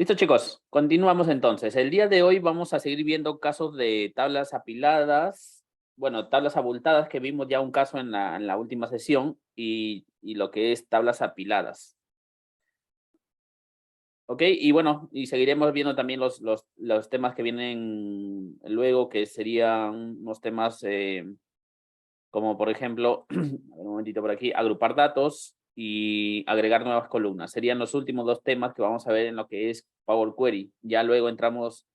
Listo, chicos. Continuamos entonces. El día de hoy vamos a seguir viendo casos de tablas apiladas, bueno, tablas abultadas, que vimos ya un caso en la última sesión, y lo que es tablas apiladas. ¿Ok? Y bueno, y seguiremos viendo también los temas que vienen luego, que serían unos temas como, por ejemplo, a ver, un momentito por aquí, agrupar datos y agregar nuevas columnas. Serían los últimos dos temas que vamos a ver en lo que es Power Query. Ya luego entramos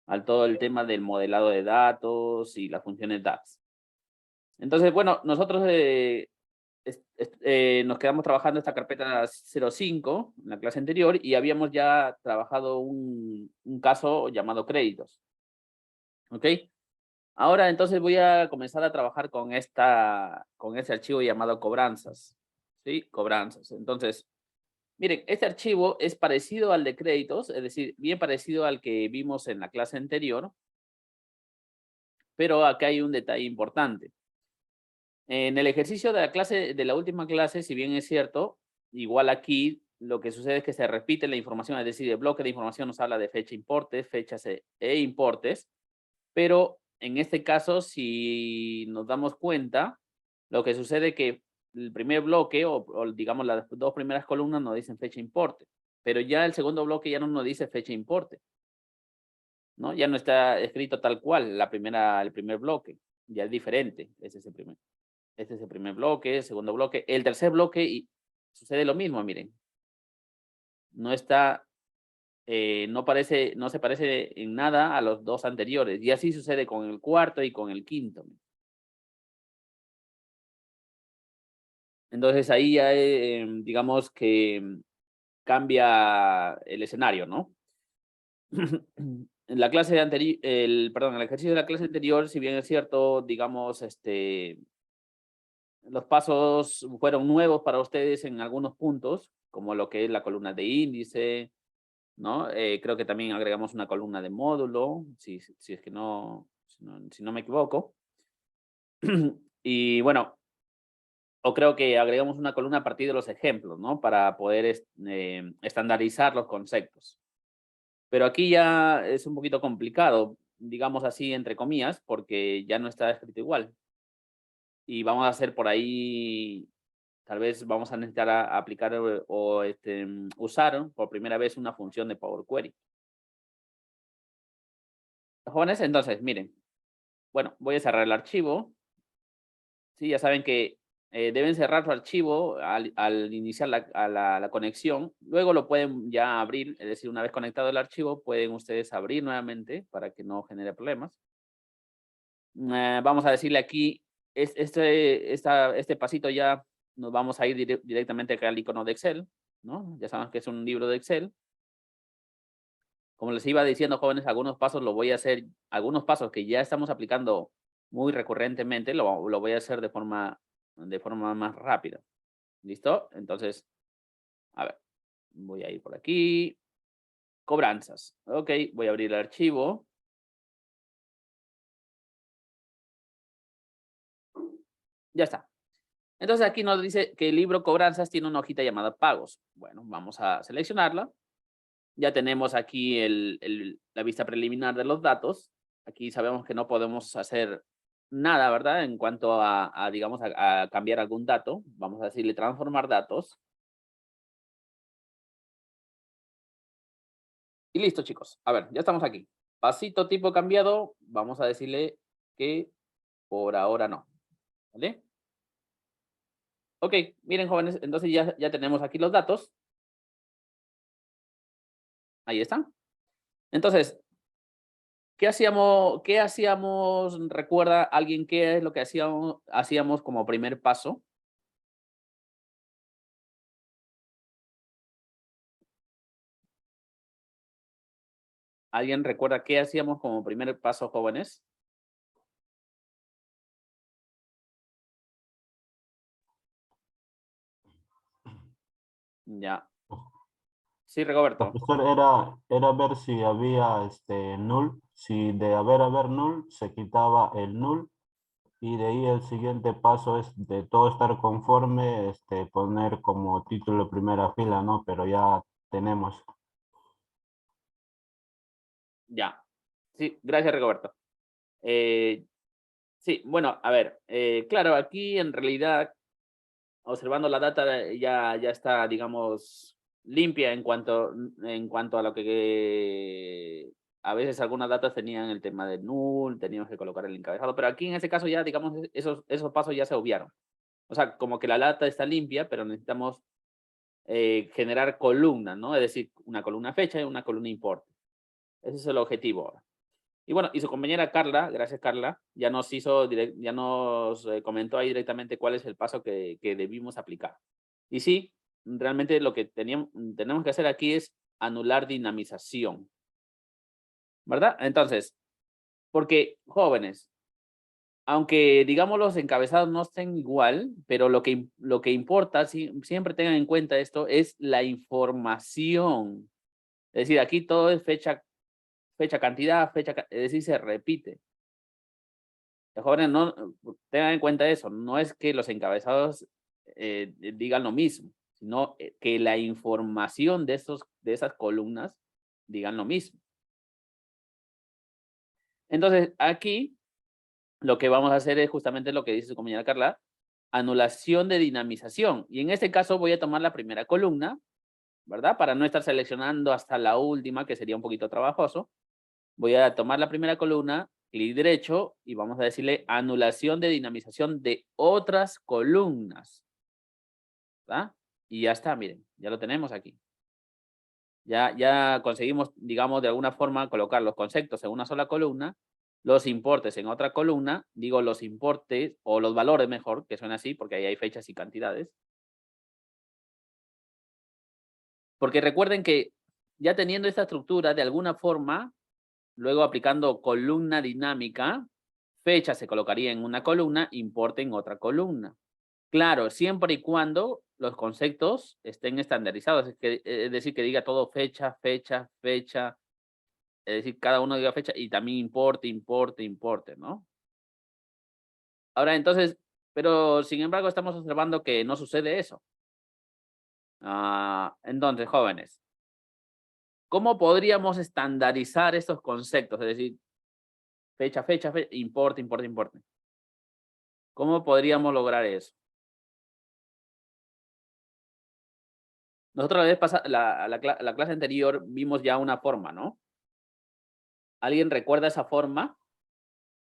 al todo el tema del modelado de datos y las funciones DAX. Entonces, bueno, nosotros nos quedamos trabajando esta carpeta 05 en la clase anterior y habíamos ya trabajado un caso llamado créditos. ¿Ok? Ahora entonces voy a comenzar a trabajar con ese archivo llamado cobranzas. ¿Sí? Cobranzas. Entonces, miren, este archivo es parecido al de créditos, es decir, bien parecido al que vimos en la clase anterior, pero acá hay un detalle importante. En el ejercicio de la clase, de la última clase, si bien es cierto, igual aquí lo que sucede es que se repite la información, es decir, el bloque de información nos habla de fecha importes, fechas e importes, pero en este caso, si nos damos cuenta, lo que sucede es que el primer bloque, o digamos las dos primeras columnas nos dicen fecha importe, pero ya el segundo bloque ya no nos dice fecha importe, ¿no? Ya no está escrito tal cual el primer bloque, ya es diferente, ese es el primer. Este es el primer bloque, segundo bloque. El tercer bloque y sucede lo mismo, miren. No está, no se parece en nada a los dos anteriores. Y así sucede con el cuarto y con el quinto. Entonces ahí ya, digamos que cambia el escenario, ¿no? En la clase anterior, perdón, en el ejercicio de la clase anterior, si bien es cierto, digamos, los pasos fueron nuevos para ustedes en algunos puntos, como lo que es la columna de índice, ¿no? Creo que también agregamos una columna de módulo, si es que si no me equivoco. Y bueno, o creo que agregamos una columna a partir de los ejemplos, ¿no? Para poder estandarizar los conceptos. Pero aquí ya es un poquito complicado, digamos así, entre comillas, porque ya no está escrito igual. Y vamos a hacer por ahí, tal vez vamos a necesitar aplicar o usar por primera vez una función de Power Query. Jóvenes, entonces, miren, bueno, voy a cerrar el archivo. Sí, ya saben que deben cerrar su archivo al iniciar la conexión. Luego lo pueden ya abrir, es decir, una vez conectado el archivo, pueden ustedes abrir nuevamente para que no genere problemas. Vamos a decirle aquí, este pasito ya nos vamos a ir directamente acá al icono de Excel, ¿no? Ya saben que es un libro de Excel. Como les iba diciendo, jóvenes, algunos pasos lo voy a hacer, algunos pasos que ya estamos aplicando muy recurrentemente, lo voy a hacer de forma más rápida. ¿Listo? Entonces, a ver, voy a ir por aquí. Cobranzas. Ok, voy a abrir el archivo. Ya está. Entonces aquí nos dice que el libro Cobranzas tiene una hojita llamada Pagos. Bueno, vamos a seleccionarla. Ya tenemos aquí la vista preliminar de los datos. Aquí sabemos que no podemos hacer nada, ¿verdad? En cuanto digamos, a cambiar algún dato. Vamos a decirle transformar datos. Y listo, chicos. A ver, ya estamos aquí. Pasito tipo cambiado. Vamos a decirle que por ahora no. ¿Vale? Ok, miren, jóvenes, entonces ya tenemos aquí los datos. Ahí están. Entonces, qué hacíamos? ¿Recuerda alguien qué es lo que hacíamos como primer paso? ¿Alguien recuerda qué hacíamos como primer paso, jóvenes? Ya. Sí, Rigoberto. Profesor, era ver si había null, si de haber null se quitaba el null y de ahí el siguiente paso es de todo estar conforme, poner como título primera fila, ¿no? Pero ya tenemos. Ya. Sí, gracias, Rigoberto. Sí, bueno, a ver, claro, aquí en realidad, observando la data, ya está, digamos, limpia en cuanto a lo que a veces algunas datas tenían el tema de null, teníamos que colocar el encabezado, pero aquí en ese caso ya, digamos, esos pasos ya se obviaron. O sea, como que la data está limpia, pero necesitamos generar columnas, ¿no? Es decir, una columna fecha y una columna importe. Ese es el objetivo ahora. Y bueno, y su compañera Carla, gracias Carla, ya nos ya nos comentó ahí directamente cuál es el paso que debimos aplicar. Y sí, realmente lo que tenemos que hacer aquí es anular dinamización, ¿verdad? Entonces, porque jóvenes, aunque digamos los encabezados no estén igual, pero lo que importa, siempre tengan en cuenta esto, es la información. Es decir, aquí todo es fecha, cantidad, es decir, se repite. Los jóvenes no tengan en cuenta eso, no es que los encabezados digan lo mismo, sino que la información de esas columnas digan lo mismo. Entonces, aquí lo que vamos a hacer es justamente lo que dice su compañera Carla, anulación de dinamización. Y en este caso voy a tomar la primera columna, ¿verdad? Para no estar seleccionando hasta la última, que sería un poquito trabajoso. Voy a tomar la primera columna, clic derecho, y vamos a decirle anulación de dinamización de otras columnas, ¿verdad? Y ya está, miren, ya lo tenemos aquí. Ya conseguimos, digamos, de alguna forma colocar los conceptos en una sola columna, los importes en otra columna, digo los importes o los valores mejor, que son así, porque ahí hay fechas y cantidades. Porque recuerden que ya teniendo esta estructura, de alguna forma, luego aplicando columna dinámica, fecha se colocaría en una columna, importe en otra columna. Claro, siempre y cuando los conceptos estén estandarizados, es decir, que diga todo fecha, fecha, fecha, es decir, cada uno diga fecha y también importe, importe, importe, ¿no? Ahora, entonces, pero sin embargo, estamos observando que no sucede eso. Entonces, jóvenes, ¿cómo podríamos estandarizar estos conceptos? Es decir, fecha, fecha, fecha, importe, importe, importe. ¿Cómo podríamos lograr eso? Nosotros la vez pasada, la clase anterior, vimos ya una forma, ¿no? ¿Alguien recuerda esa forma?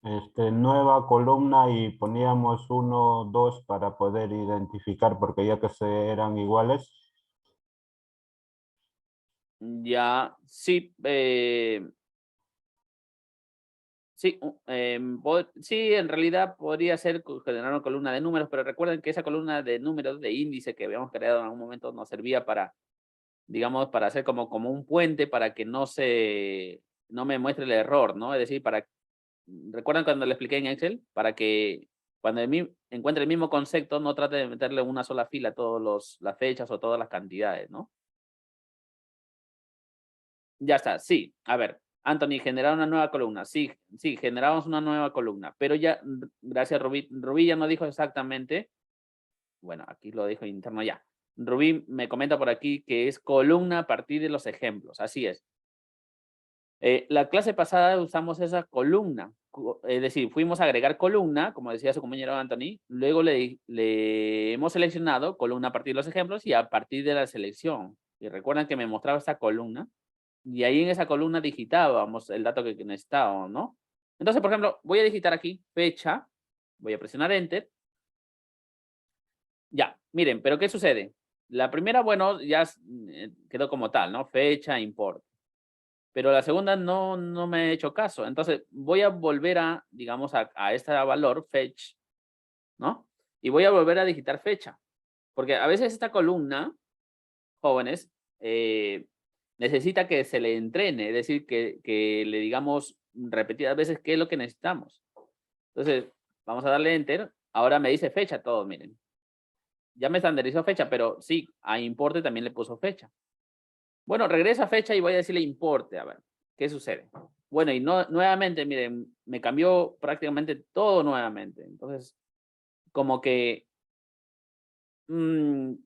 Nueva columna y poníamos 1, 2 para poder identificar, porque ya que se eran iguales. Ya, sí, sí, sí, en realidad podría ser generar una columna de números, pero recuerden que esa columna de números de índice que habíamos creado en algún momento nos servía para, digamos, para hacer como un puente para que no me muestre el error, ¿no? Es decir, ¿recuerdan cuando le expliqué en Excel? Para que cuando encuentre el mismo concepto, no trate de meterle en una sola fila todas las fechas o todas las cantidades, ¿no? Ya está, sí. A ver, Anthony, generar una nueva columna. Sí, sí, generamos una nueva columna, pero ya, gracias, Rubí. Rubí ya no dijo exactamente. Bueno, aquí lo dijo interno ya. Rubí me comenta por aquí que es columna a partir de los ejemplos. Así es. La clase pasada usamos esa columna, es decir, fuimos a agregar columna, como decía su compañero Anthony, luego le hemos seleccionado columna a partir de los ejemplos y a partir de la selección. Y recuerdan que me mostraba esta columna y ahí en esa columna digitábamos el dato que necesitábamos, ¿no? Entonces, por ejemplo, voy a digitar aquí fecha, voy a presionar Enter. Ya, miren, pero ¿qué sucede? La primera, bueno, ya quedó como tal, ¿no? Fecha, import. Pero la segunda no me he hecho caso. Entonces, voy a volver digamos, a este valor, fetch, ¿no? Y voy a volver a digitar fecha. Porque a veces esta columna, jóvenes, necesita que se le entrene, es decir, que le digamos repetidas veces qué es lo que necesitamos. Entonces, vamos a darle enter. Ahora me dice fecha todo, miren. Ya me estandarizó fecha, pero sí, a importe también le puso fecha. Bueno, regresa a fecha y voy a decirle importe, a ver, ¿qué sucede? Bueno, y nuevamente, miren, me cambió prácticamente todo nuevamente. Entonces, como que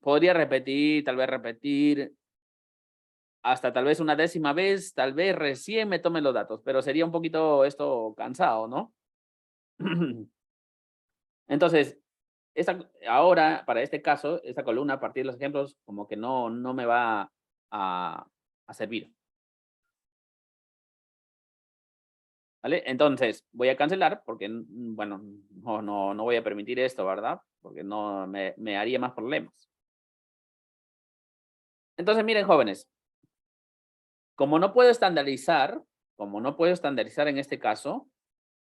podría repetir, tal vez repetir. hasta tal vez una 10ª vez, tal vez recién me tomen los datos, pero sería un poquito esto cansado, ¿no? Entonces, ahora, para este caso, esta columna, a partir de los ejemplos, como que no me va a servir. ¿Vale? Entonces, voy a cancelar porque, bueno, no voy a permitir esto, ¿verdad? Porque no me haría más problemas. Entonces, miren, jóvenes, como no puedo estandarizar en este caso,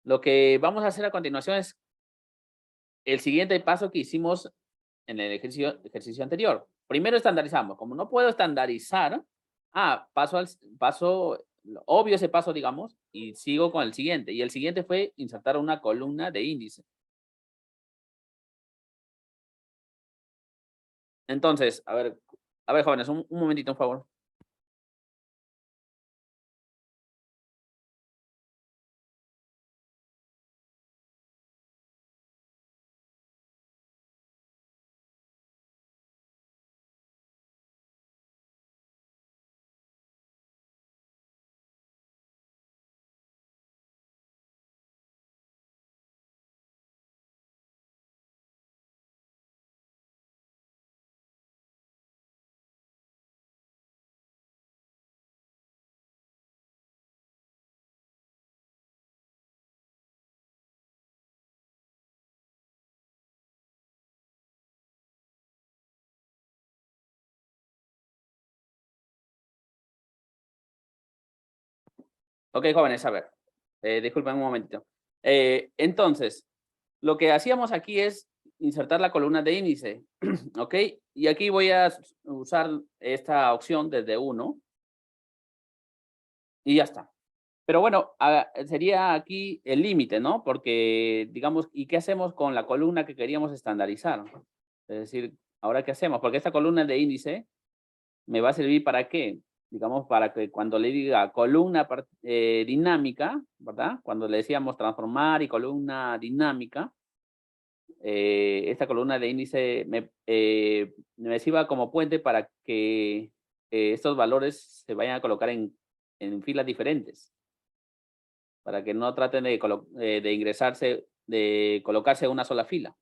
lo que vamos a hacer a continuación es el siguiente paso que hicimos en el ejercicio anterior. Primero estandarizamos. Como no puedo estandarizar, paso obvio ese paso, digamos, y sigo con el siguiente. Y el siguiente fue insertar una columna de índice. Entonces, a ver, jóvenes, un momentito, por favor. Ok, jóvenes, a ver. Disculpen un momentito. Entonces, lo que hacíamos aquí es insertar la columna de índice. ¿Ok? Y aquí voy a usar esta opción desde 1. Y ya está. Pero bueno, sería aquí el límite, ¿no? Porque, digamos, ¿y qué hacemos con la columna que queríamos estandarizar? Es decir, ¿ahora qué hacemos? Porque esta columna de índice me va a servir para qué? Digamos, para que cuando le diga columna dinámica, ¿verdad? Cuando le decíamos transformar y columna dinámica, esta columna de índice me sirva como puente para que estos valores se vayan a colocar en filas diferentes, para que no traten de ingresarse, de colocarse en una sola fila.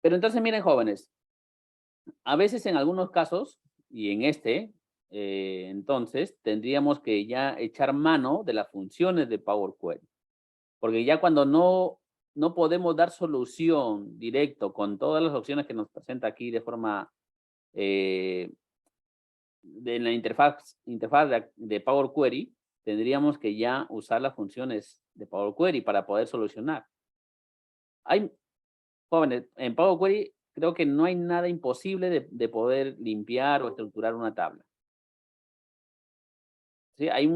Pero entonces, miren, jóvenes, a veces en algunos casos, y en este, entonces, tendríamos que ya echar mano de las funciones de Power Query. Porque ya cuando no podemos dar solución directo con todas las opciones que nos presenta aquí de forma de la interfaz de Power Query, tendríamos que ya usar las funciones de Power Query para poder solucionar. Jóvenes, en Power Query creo que no hay nada imposible de poder limpiar o estructurar una tabla. ¿Sí? Hay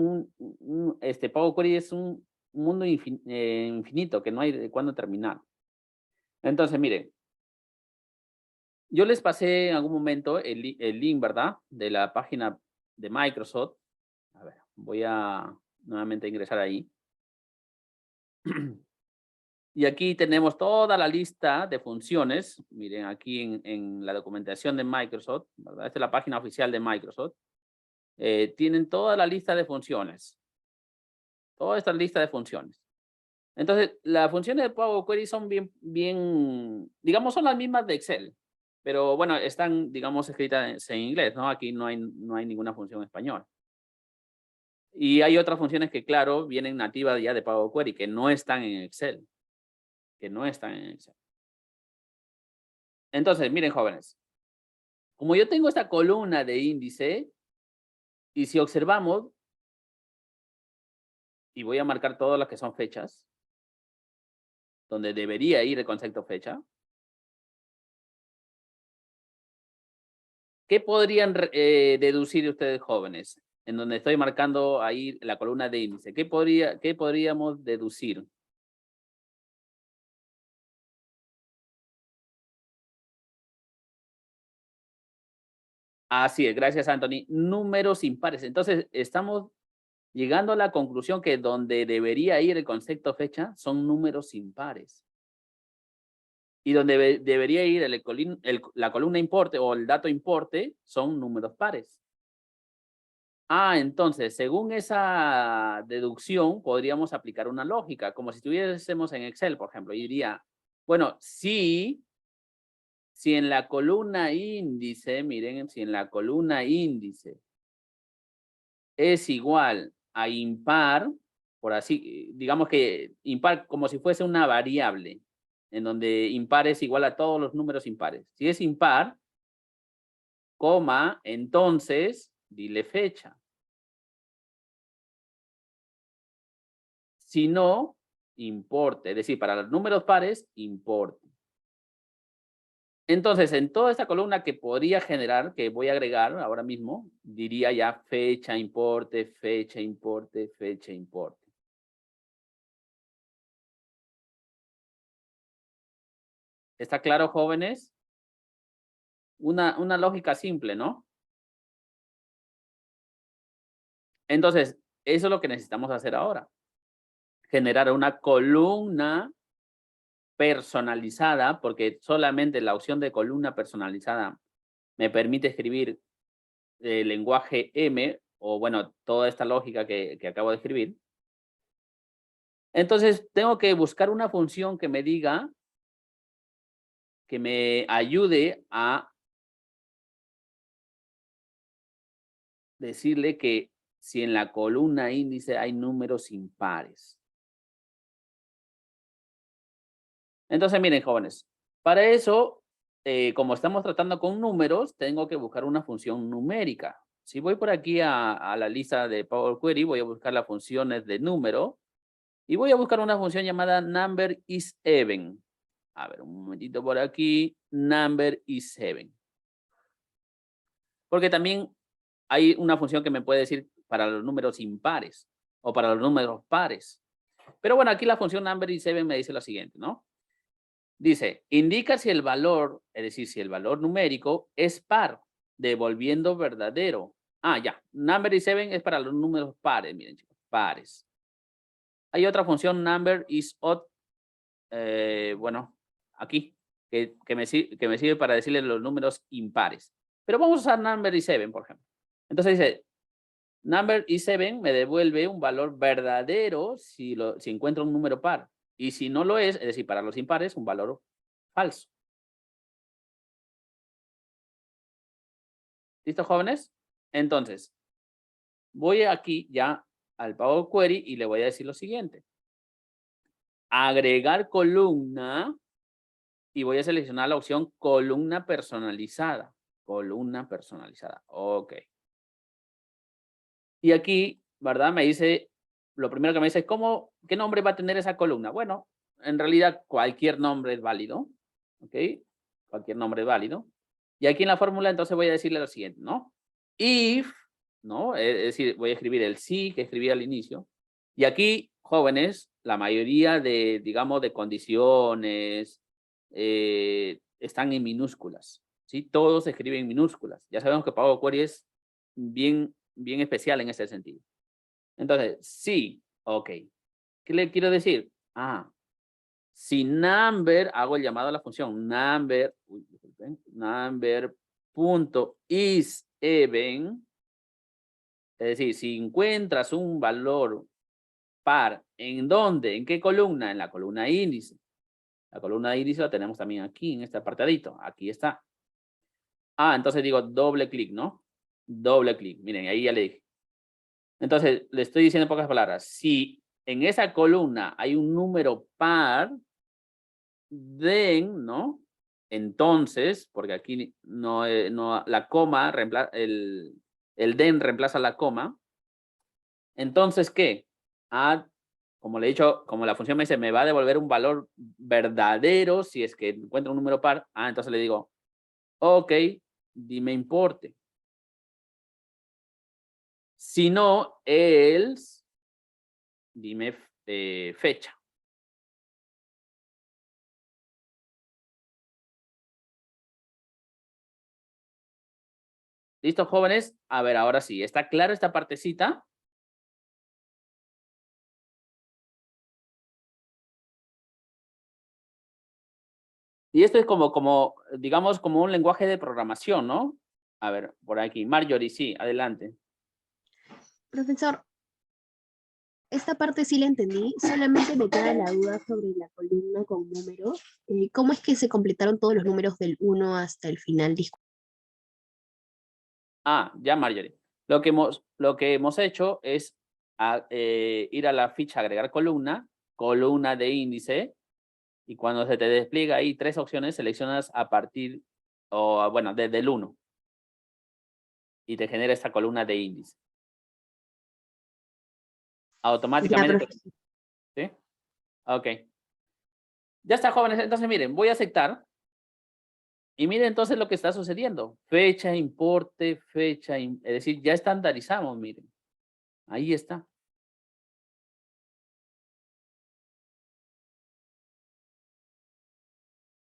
Power Query es un mundo infinito que no hay de cuándo terminar. Entonces, miren, yo les pasé en algún momento el link, ¿verdad? De la página de Microsoft. A ver, voy a nuevamente ingresar ahí. Y aquí tenemos toda la lista de funciones. Miren, aquí en la documentación de Microsoft, ¿verdad? Esta es la página oficial de Microsoft. Tienen toda la lista de funciones. Toda esta lista de funciones. Entonces, las funciones de Power Query son digamos, son las mismas de Excel. Pero bueno, están, digamos, escritas en inglés, ¿no? Aquí no hay ninguna función en español. Y hay otras funciones que, claro, vienen nativas ya de Power Query, que no están en Excel. Entonces, miren, jóvenes, como yo tengo esta columna de índice, y si observamos, y voy a marcar todas las que son fechas, donde debería ir el concepto fecha, ¿qué podrían deducir ustedes, jóvenes? En donde estoy marcando ahí la columna de índice. ¿Qué podríamos deducir? Así es, gracias, Anthony. Números impares. Entonces, estamos llegando a la conclusión que donde debería ir el concepto fecha son números impares. Y donde debería ir la columna importe o el dato importe son números pares. Ah, entonces, según esa deducción, podríamos aplicar una lógica, como si estuviésemos en Excel, por ejemplo, y diría, bueno, si en la columna índice, miren, si en la columna índice es igual a impar, por así, digamos que impar como si fuese una variable, en donde impar es igual a todos los números impares. Si es impar, coma, entonces, dile fecha. Si no, importe. Es decir, para los números pares, importe. Entonces, en toda esta columna que podría generar, que voy a agregar ahora mismo, diría ya fecha, importe, fecha, importe, fecha, importe. ¿Está claro, jóvenes? Una lógica simple, ¿no? Entonces, eso es lo que necesitamos hacer ahora. Generar una columna personalizada, porque solamente la opción de columna personalizada me permite escribir el lenguaje M, o bueno, toda esta lógica que acabo de escribir. Entonces, tengo que buscar una función que me diga, que me ayude a decirle que si en la columna índice hay números impares. Entonces, miren, jóvenes, para eso, como estamos tratando con números, tengo que buscar una función numérica. Si voy por aquí a la lista de Power Query, voy a buscar las funciones de número y voy a buscar una función llamada number is even. A ver, un momentito por aquí, number is even. Porque también hay una función que me puede decir para los números impares o para los números pares. Pero bueno, aquí la función number is even me dice lo siguiente, ¿no? Dice, indica si el valor, es decir, si el valor numérico es par, devolviendo verdadero. Ah, ya. Number is even es para los números pares, miren, chicos, pares. Hay otra función, number is odd, bueno, aquí, que me sirve para decirle los números impares. Pero vamos a usar number is even, por ejemplo. Entonces dice, number is even me devuelve un valor verdadero si encuentro un número par. Y si no lo es decir, para los impares, un valor falso. ¿Listo, jóvenes? Entonces, voy aquí ya al Power Query y le voy a decir lo siguiente. Agregar columna y voy a seleccionar la opción columna personalizada. Columna personalizada. Ok. Y aquí, ¿verdad? Me dice, lo primero que me dice, ¿qué nombre va a tener esa columna? Bueno, en realidad cualquier nombre es válido. ¿Ok? Cualquier nombre es válido. Y aquí en la fórmula entonces voy a decirle lo siguiente, ¿no? If, ¿no? Es decir, voy a escribir el sí que escribí al inicio. Y aquí, jóvenes, la mayoría de, digamos, de condiciones están en minúsculas, ¿sí? Todos se escriben en minúsculas. Ya sabemos que Power Query es bien especial en ese sentido. Entonces, sí, ok. ¿Qué le quiero decir? Ah, si number, hago el llamado a la función number, number punto is even, es decir, si encuentras un valor par, ¿en dónde? ¿En qué columna? En la columna índice. La columna índice la tenemos también aquí, en este apartadito. Aquí está. Ah, entonces digo doble clic, ¿no? Doble clic. Miren, ahí ya le dije. Entonces, le estoy diciendo en pocas palabras. Si en esa columna hay un número par, then, ¿no? Entonces, porque aquí no, la coma, el then reemplaza la coma. Entonces, ¿qué? Ah, como le he dicho, como la función me dice, me va a devolver un valor verdadero si es que encuentro un número par. Ah, entonces le digo, ok, dime importe. Si no, else, dime fecha. ¿Listo, jóvenes? A ver, ahora sí, ¿está claro esta partecita? Y esto es como, digamos, como un lenguaje de programación, ¿no? A ver, por aquí. Marjorie, sí, adelante. Profesor, esta parte sí la entendí, solamente me queda la duda sobre la columna con números. ¿Cómo es que se completaron todos los números del 1 hasta el final? Ah, ya, Marjorie. Lo que hemos hecho es ir a la ficha agregar columna, columna de índice, y cuando se te despliega ahí 3 opciones, seleccionas a partir, o bueno, desde el 1. Y te genera esta columna de índice. Ya, Automáticamente, profesor. ¿sí? Ok. Ya está, jóvenes. Entonces, miren, voy a aceptar. Y miren entonces lo que está sucediendo. Fecha, importe, fecha, es decir, ya estandarizamos, miren. Ahí está.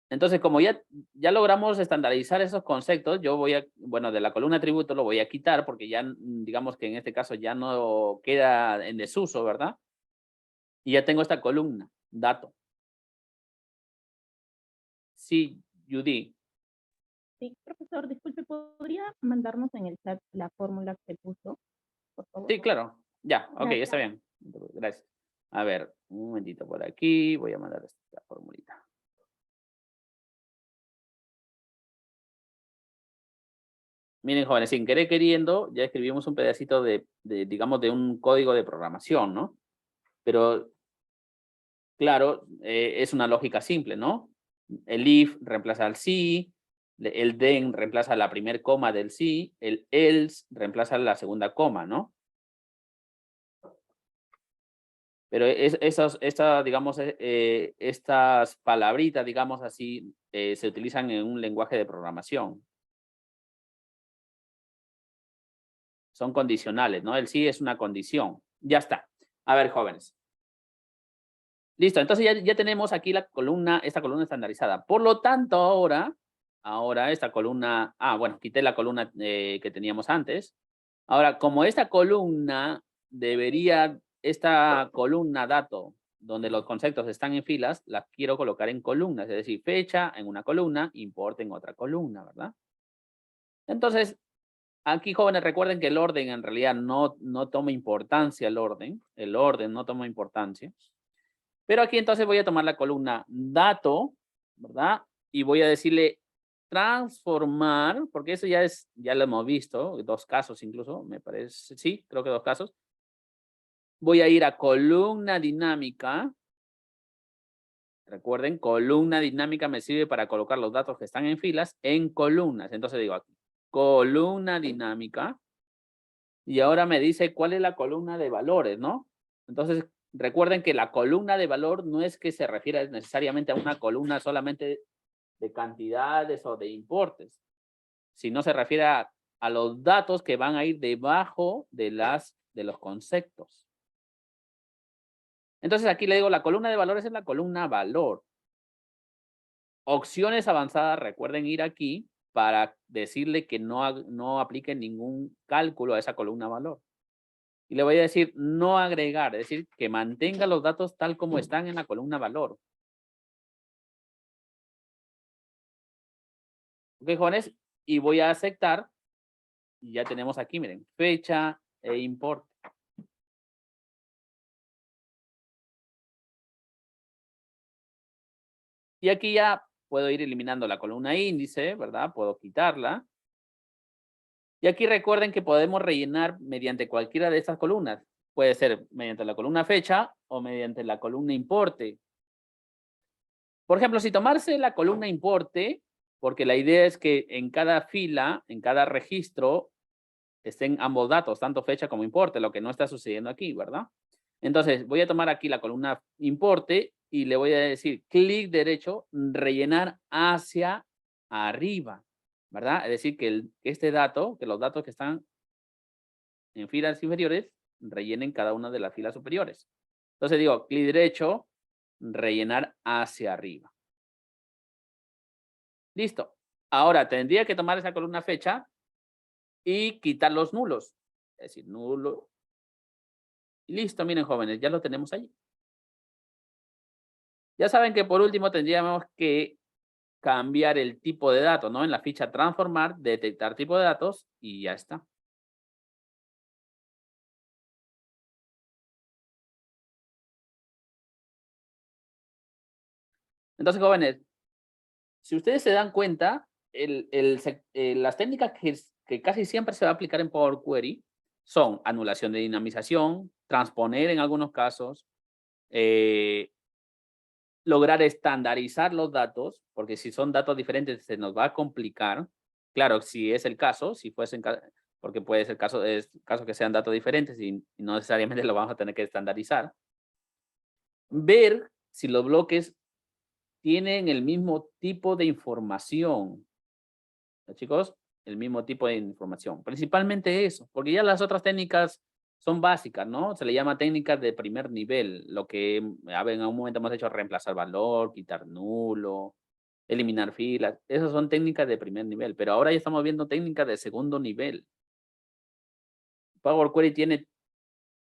Entonces, como ya logramos estandarizar esos conceptos, yo voy a, bueno, de la columna atributo lo voy a quitar porque ya, digamos que en este caso ya no queda en desuso, ¿verdad? Y ya tengo esta columna, dato. Sí, Judy. Sí, profesor, disculpe, ¿podría mandarnos en el chat la fórmula que puso, por favor? Sí, claro. Ya, ok, Gracias. está bien. Gracias. A ver, un momentito por aquí. Voy a mandar esta formulita. Miren, jóvenes, sin querer queriendo, ya escribimos un pedacito digamos, de un código de programación, ¿no? Pero, claro, es una lógica simple, ¿no? El if reemplaza al si, el then reemplaza la primer coma del si, el else reemplaza la segunda coma, ¿no? Pero digamos, estas palabritas, digamos así, se utilizan en un lenguaje de programación. Son condicionales, ¿no? El sí es una condición. Ya está. A ver, jóvenes. Listo, entonces ya tenemos aquí esta columna estandarizada. Por lo tanto, ahora esta columna, bueno, quité la columna que teníamos antes. Ahora, como esta columna esta columna dato, donde los conceptos están en filas, las quiero colocar en columnas, es decir, fecha en una columna, importe en otra columna, ¿verdad? Entonces, aquí, jóvenes, recuerden que el orden en realidad no toma importancia el orden no toma importancia. Pero aquí entonces voy a tomar la columna dato, ¿verdad? Y voy a decirle transformar, porque eso ya lo hemos visto, 2 casos incluso, me parece, sí, creo que 2 casos. Voy a ir a columna dinámica. Recuerden, columna dinámica me sirve para colocar los datos que están en filas en columnas. Entonces digo aquí, columna dinámica. Y ahora me dice cuál es la columna de valores, ¿no? Entonces, recuerden que la columna de valor no es que se refiera necesariamente a una columna solamente de cantidades o de importes, sino se refiere a los datos que van a ir debajo de los conceptos. Entonces, aquí le digo, la columna de valores es la columna valor. Opciones avanzadas, recuerden ir aquí para decirle que no apliquen ningún cálculo a esa columna valor. Y le voy a decir no agregar, es decir, que mantenga los datos tal como están en la columna valor. Ok, jóvenes, y voy a aceptar. Y ya tenemos aquí, miren, fecha e importe. Y aquí ya puedo ir eliminando la columna índice, ¿verdad? Puedo quitarla. Y aquí recuerden que podemos rellenar mediante cualquiera de estas columnas. Puede ser mediante la columna fecha o mediante la columna importe. Por ejemplo, si tomarse la columna importe, porque la idea es que en cada fila, en cada registro, estén ambos datos, tanto fecha como importe, lo que no está sucediendo aquí, ¿verdad? Entonces, voy a tomar aquí la columna importe y le voy a decir clic derecho, rellenar hacia arriba, ¿verdad? Es decir, que este dato, que los datos que están en filas inferiores, rellenen cada una de las filas superiores. Entonces digo, clic derecho, rellenar hacia arriba. Listo. Ahora tendría que tomar esa columna fecha y quitar los nulos. Es decir, nulo. Y listo, miren, jóvenes, ya lo tenemos ahí. Ya saben que por último tendríamos que cambiar el tipo de datos, ¿no? En la ficha transformar, detectar tipo de datos y ya está. Entonces, jóvenes, si ustedes se dan cuenta, las técnicas que casi siempre se va a aplicar en Power Query son anulación de dinamización, transponer en algunos casos, lograr estandarizar los datos, porque si son datos diferentes se nos va a complicar. Claro, si es el caso, si fuese porque puede ser caso que sean datos diferentes y no necesariamente lo vamos a tener que estandarizar. Ver si los bloques tienen el mismo tipo de información. ¿No, chicos? El mismo tipo de información. Principalmente eso, porque ya las otras técnicas son básicas, ¿no? Se le llama técnicas de primer nivel, lo que a ver, en algún momento hemos hecho reemplazar valor, quitar nulo, eliminar filas. Esas son técnicas de primer nivel, pero ahora ya estamos viendo técnicas de segundo nivel. Power Query tiene,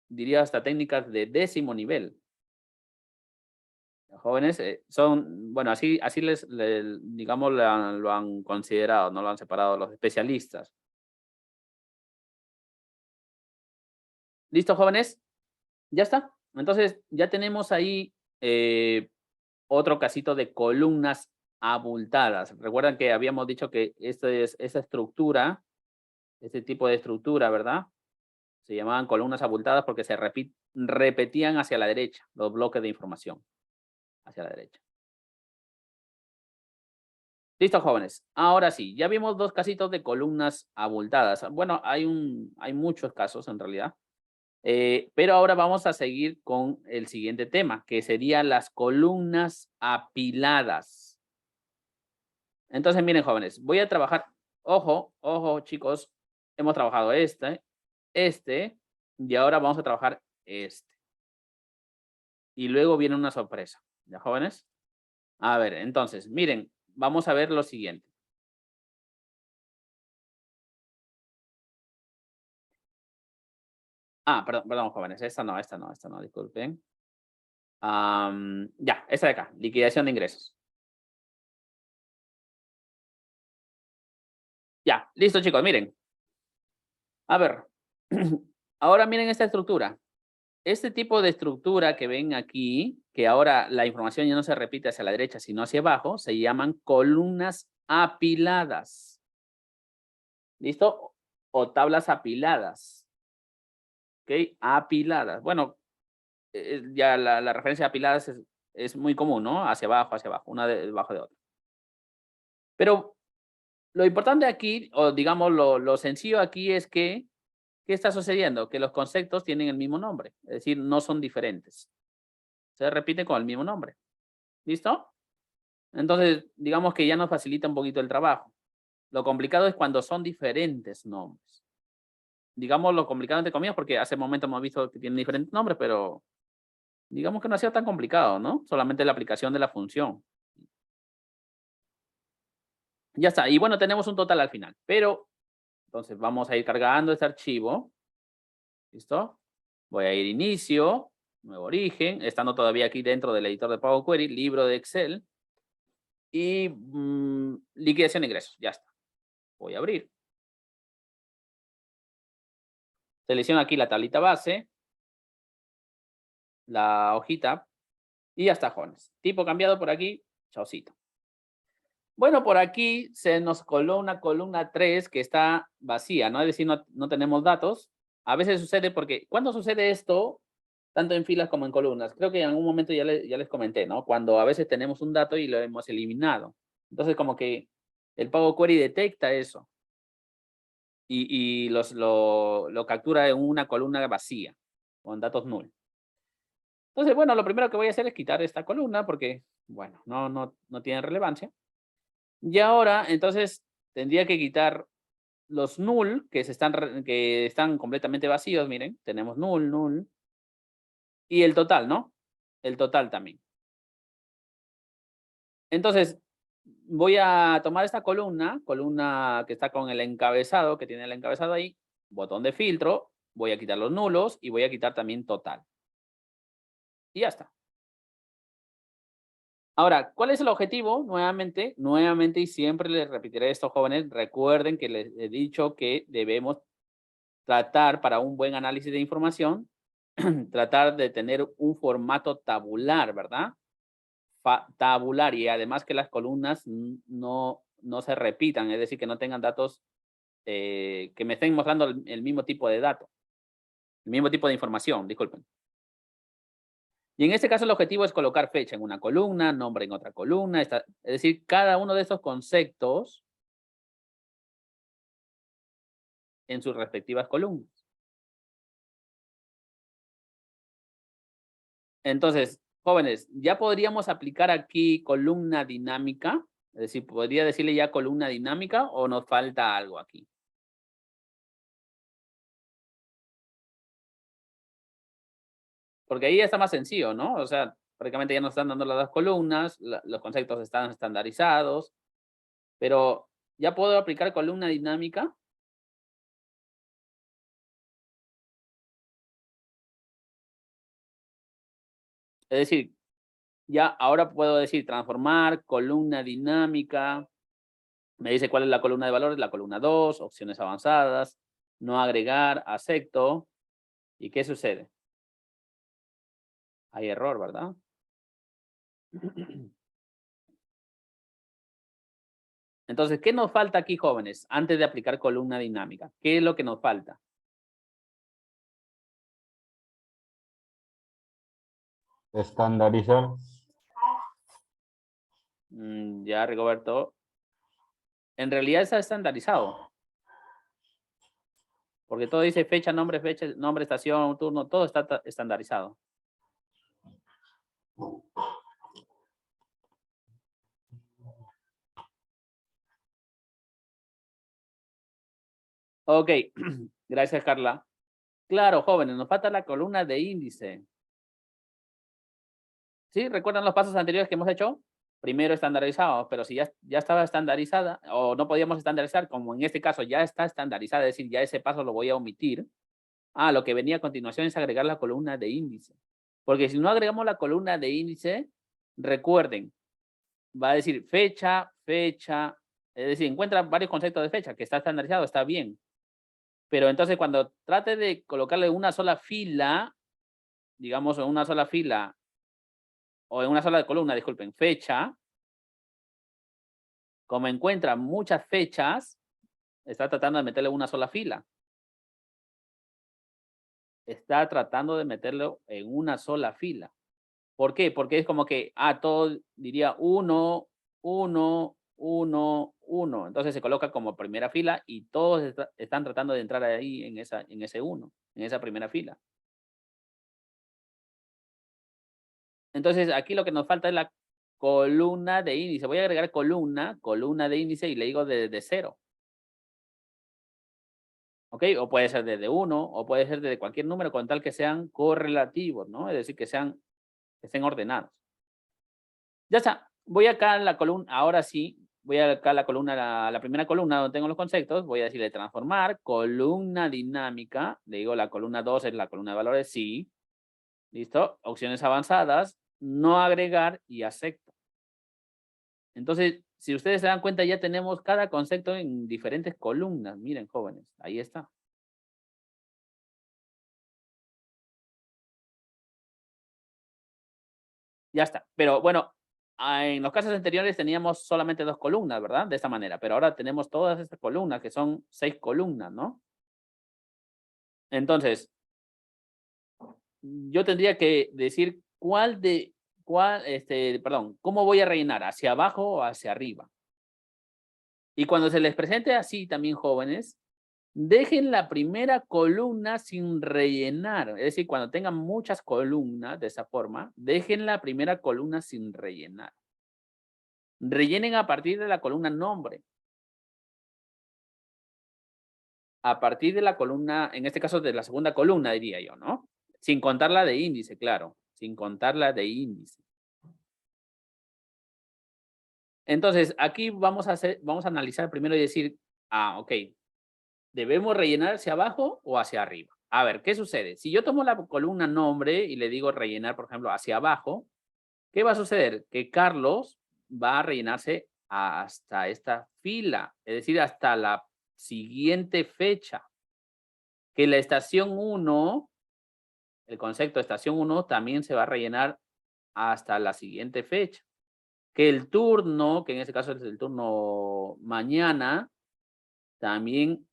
diría, hasta técnicas de 10º nivel. Jóvenes son, bueno, así digamos, lo han considerado, no lo han separado los especialistas. ¿Listo, jóvenes? Ya está. Entonces, ya tenemos ahí otro casito de columnas abultadas. Recuerdan que habíamos dicho que esa estructura, este tipo de estructura, ¿verdad? Se llamaban columnas abultadas porque se repetían hacia la derecha, los bloques de información, hacia la derecha. Listo, jóvenes. Ahora sí, ya vimos dos casitos de columnas abultadas. Bueno, hay muchos casos en realidad. Pero ahora vamos a seguir con el siguiente tema, que serían las columnas apiladas. Entonces, miren, jóvenes, voy a trabajar, ojo, ojo, chicos, hemos trabajado este, y ahora vamos a trabajar este. Y luego viene una sorpresa, ¿ya, jóvenes? A ver, entonces, miren, vamos a ver lo siguiente. Ah, perdón, jóvenes, esta no, disculpen. Ya, esta de acá, liquidación de ingresos. Ya, listo, chicos, miren. A ver, ahora miren esta estructura. Este tipo de estructura que ven aquí, que ahora la información ya no se repite hacia la derecha, sino hacia abajo, se llaman columnas apiladas. ¿Listo? O tablas apiladas. ¿Ok? Apiladas. Bueno, ya la referencia a apiladas es muy común, ¿no? Hacia abajo, una debajo de otra. Pero lo importante aquí, o digamos lo sencillo aquí es que, ¿qué está sucediendo? Que los conceptos tienen el mismo nombre, es decir, no son diferentes. Se repiten con el mismo nombre. ¿Listo? Entonces, digamos que ya nos facilita un poquito el trabajo. Lo complicado es cuando son diferentes nombres. Digamos lo complicado entre comillas porque hace un momento hemos visto que tienen diferentes nombres, pero digamos que no ha sido tan complicado, ¿no? Solamente la aplicación de la función. Ya está. Y bueno, tenemos un total al final. Pero, entonces vamos a ir cargando este archivo. ¿Listo? Voy a ir inicio, nuevo origen, estando todavía aquí dentro del editor de Power Query, libro de Excel. Y liquidación de ingresos. Ya está. Voy a abrir. Selecciono aquí la tablita base, la hojita y ya está, jóvenes. Tipo cambiado por aquí, chaucito. Bueno, por aquí se nos coló una columna 3 que está vacía, ¿no? Es decir, no tenemos datos. A veces sucede porque, ¿cuándo sucede esto? Tanto en filas como en columnas. Creo que en algún momento ya les comenté, ¿no? Cuando a veces tenemos un dato y lo hemos eliminado. Entonces, como que el Power Query detecta eso. Y lo captura en una columna vacía, con datos null. Entonces, bueno, lo primero que voy a hacer es quitar esta columna porque, bueno, no tiene relevancia. Y ahora, entonces, tendría que quitar los null que están completamente vacíos. Miren, tenemos null, null. Y el total, ¿no? El total también. Entonces, voy a tomar esta columna que está con el encabezado, que tiene el encabezado ahí, botón de filtro, voy a quitar los nulos y voy a quitar también total. Y ya está. Ahora, ¿cuál es el objetivo? Nuevamente, y siempre les repetiré esto, jóvenes, recuerden que les he dicho que debemos tratar para un buen análisis de información, tratar de tener un formato tabular, ¿verdad? Tabular, y además que las columnas no se repitan, es decir, que no tengan datos que me estén mostrando el mismo tipo de datos, el mismo tipo de información, disculpen. Y en este caso el objetivo es colocar fecha en una columna, nombre en otra columna, es decir, cada uno de estos conceptos en sus respectivas columnas. Entonces, jóvenes, ya podríamos aplicar aquí columna dinámica, es decir, podría decirle ya columna dinámica o nos falta algo aquí. Porque ahí ya está más sencillo, ¿no? O sea, prácticamente ya nos están dando las dos columnas, los conceptos están estandarizados, pero ¿ya puedo aplicar columna dinámica? Es decir, ya ahora puedo decir transformar, columna dinámica, me dice cuál es la columna de valores, la columna 2, opciones avanzadas, no agregar, acepto. ¿Y qué sucede? Hay error, ¿verdad? Entonces, ¿qué nos falta aquí, jóvenes? Antes de aplicar columna dinámica, ¿qué es lo que nos falta? Estandarizar. Ya, Rigoberto. En realidad está estandarizado. Porque todo dice fecha, nombre, estación, turno, todo está estandarizado. Ok, gracias, Carla. Claro, jóvenes, nos falta la columna de índice. ¿Sí? ¿Recuerdan los pasos anteriores que hemos hecho? Primero estandarizado, pero si ya estaba estandarizada o no podíamos estandarizar, como en este caso ya está estandarizada, es decir, ya ese paso lo voy a omitir. Lo que venía a continuación es agregar la columna de índice. Porque si no agregamos la columna de índice, recuerden, va a decir fecha, fecha, es decir, encuentra varios conceptos de fecha, que está estandarizado, está bien. Pero entonces cuando trate de colocarle una sola fila, digamos en una sola fila, o en una sola columna, disculpen, fecha, como encuentra muchas fechas, está tratando de meterle una sola fila. Está tratando de meterlo en una sola fila. ¿Por qué? Porque es como que, todo diría 1, 1, 1, 1. Entonces se coloca como primera fila y todos están tratando de entrar ahí en ese 1, en esa primera fila. Entonces aquí lo que nos falta es la columna de índice. Voy a agregar columna de índice y le digo desde 0. ¿Ok? O puede ser desde 1 o puede ser desde cualquier número con tal que sean correlativos, ¿no? Es decir, que estén ordenados. Ya está. Voy acá a la columna, ahora sí, voy acá a la columna, la primera columna donde tengo los conceptos, voy a decirle transformar, columna dinámica, le digo la columna 2 es la columna de valores, sí. ¿Listo? Opciones avanzadas, no agregar y acepto. Entonces, si ustedes se dan cuenta, ya tenemos cada concepto en diferentes columnas. Miren, jóvenes, ahí está. Ya está. Pero bueno, en los casos anteriores teníamos solamente 2 columnas, ¿verdad? De esta manera. Pero ahora tenemos todas estas columnas, que son 6 columnas, ¿no? Entonces, yo tendría que decir cómo voy a rellenar, hacia abajo o hacia arriba. Y cuando se les presente así también, jóvenes, dejen la primera columna sin rellenar. Es decir, cuando tengan muchas columnas de esa forma, dejen la primera columna sin rellenar. Rellenen a partir de la columna nombre. A partir de la columna, en este caso de la segunda columna, diría yo, ¿no? Sin contar la de índice, claro. Sin contar la de índice. Entonces, aquí vamos a analizar primero y decir, ok, ¿debemos rellenar hacia abajo o hacia arriba? A ver, ¿qué sucede? Si yo tomo la columna nombre y le digo rellenar, por ejemplo, hacia abajo, ¿Qué va a suceder? Que Carlos va a rellenarse hasta esta fila, es decir, hasta la siguiente fecha. Que la estación 1, el concepto de estación 1 también se va a rellenar hasta la siguiente fecha. Que el turno, que en este caso es el turno mañana, también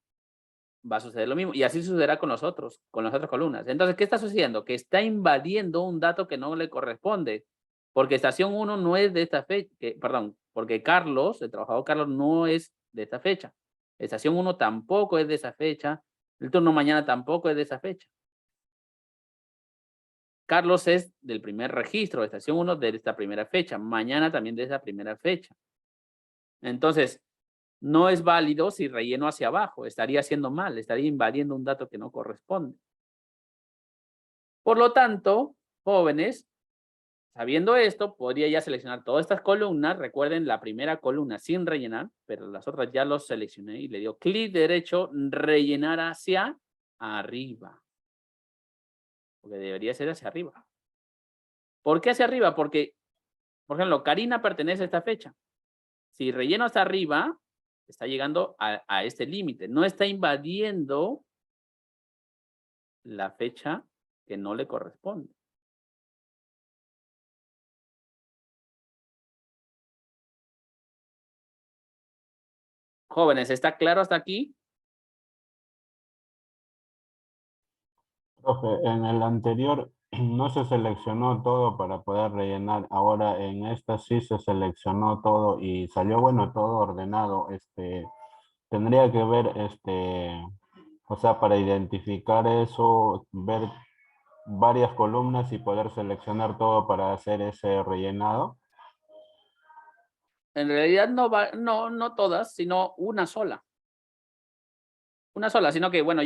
va a suceder lo mismo. Y así sucederá con las otras columnas. Entonces, ¿qué está sucediendo? Que está invadiendo un dato que no le corresponde. Porque estación 1 no es de esta fecha, perdón, porque Carlos, el trabajador Carlos, no es de esta fecha. Estación 1 tampoco es de esa fecha. El turno mañana tampoco es de esa fecha. Carlos es del primer registro, estación 1 de esta primera fecha. Mañana también de esa primera fecha. Entonces, no es válido si relleno hacia abajo. Estaría haciendo mal, estaría invadiendo un dato que no corresponde. Por lo tanto, jóvenes, sabiendo esto, podría ya seleccionar todas estas columnas. Recuerden la primera columna sin rellenar, pero las otras ya los seleccioné y le dio clic derecho, rellenar hacia arriba. Porque debería ser hacia arriba. ¿Por qué hacia arriba? Porque, por ejemplo, Karina pertenece a esta fecha. Si relleno hasta arriba, está llegando a este límite. No está invadiendo la fecha que no le corresponde. Jóvenes, ¿está claro hasta aquí? Profe, en el anterior no se seleccionó todo para poder rellenar. Ahora en esta sí se seleccionó todo y salió bueno todo ordenado. Tendría que ver, o sea, para identificar eso, ver varias columnas y poder seleccionar todo para hacer ese rellenado. En realidad no todas, sino una sola. Una sola, sino que, bueno,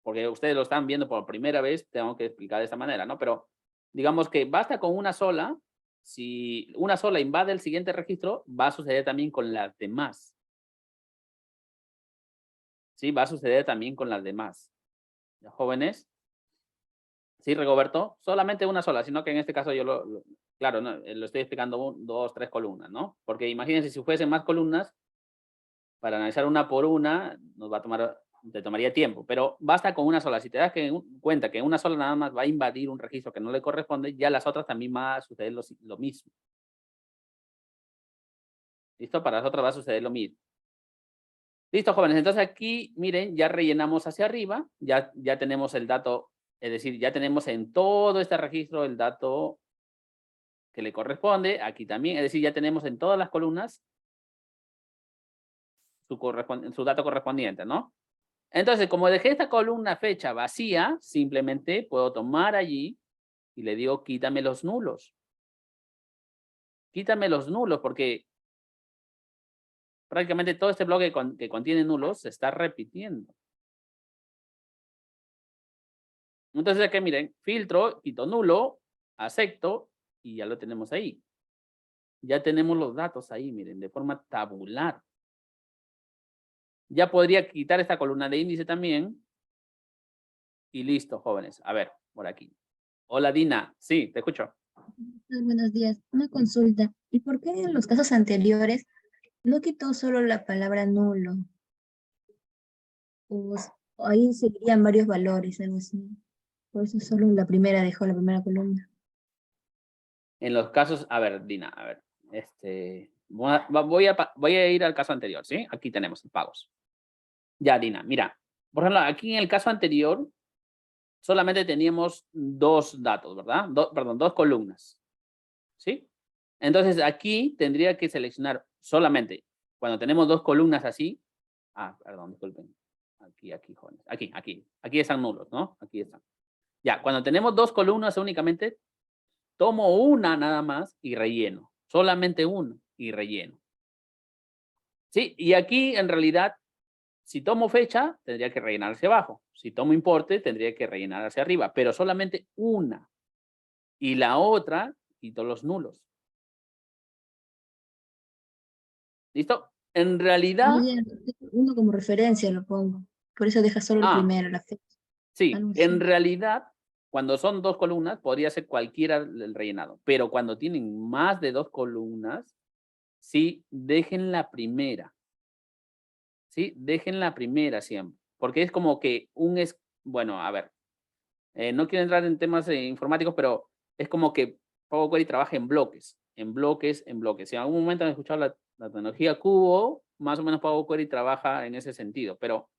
porque ustedes lo están viendo por primera vez, tengo que explicar de esta manera, ¿no? Pero digamos que basta con una sola. Si una sola invade el siguiente registro, va a suceder también con las demás. Sí, va a suceder también con las demás. ¿Ya, jóvenes? Sí, Rigoberto, solamente una sola, sino que en este caso yo claro, no, lo estoy explicando 2, 3 columnas, ¿no? Porque imagínense si fuesen más columnas, para analizar una por una, te tomaría tiempo, pero basta con una sola. Si te das cuenta que una sola nada más va a invadir un registro que no le corresponde, ya las otras también va a suceder lo mismo. ¿Listo? Para las otras va a suceder lo mismo. Listo, jóvenes. Entonces aquí, miren, ya rellenamos hacia arriba, ya tenemos el dato, es decir, ya tenemos en todo este registro el dato que le corresponde, aquí también, es decir, ya tenemos en todas las columnas su dato correspondiente, ¿no? Entonces, como dejé esta columna fecha vacía, simplemente puedo tomar allí y le digo quítame los nulos. Quítame los nulos porque prácticamente todo este bloque que contiene nulos se está repitiendo. Entonces aquí miren, filtro, quito nulo, acepto y ya lo tenemos ahí. Ya tenemos los datos ahí, miren, de forma tabular. Ya podría quitar esta columna de índice también. Y listo, jóvenes. A ver, por aquí. Hola, Dina. Sí, te escucho. Buenos días. Una consulta. ¿Y por qué en los casos anteriores no quitó solo la palabra nulo? O ahí seguirían varios valores, algo así. Por eso solo la primera dejó la primera columna. En los casos, a ver, Dina, a ver. Voy a ir al caso anterior, ¿sí? Aquí tenemos pagos. Ya, Dina, mira. Por ejemplo, aquí en el caso anterior, solamente teníamos 2 datos, ¿verdad? Perdón, 2 columnas. ¿Sí? Entonces aquí tendría que seleccionar solamente, cuando tenemos 2 columnas así, perdón, disculpen. Aquí, jóvenes. Aquí están nulos, ¿no? Aquí están. Ya, cuando tenemos 2 columnas únicamente, tomo una nada más y relleno. Solamente una y relleno. ¿Sí? Y aquí en realidad, si tomo fecha, tendría que rellenar hacia abajo. Si tomo importe, tendría que rellenar hacia arriba, pero solamente una. Y la otra, quito los nulos. ¿Listo? En realidad, Uno como referencia lo pongo. Por eso deja solo el primero, la fecha. sí, Algo así. en realidad, Cuando son 2 columnas, podría ser cualquiera el rellenado. Pero cuando tienen más de 2 columnas, sí, dejen la primera. Sí, dejen la primera siempre. Porque es como que bueno, a ver, no quiero entrar en temas informáticos, pero es como que Power Query trabaja en bloques, en bloques, en bloques. Si en algún momento han escuchado la tecnología Cubo, más o menos Power Query trabaja en ese sentido, pero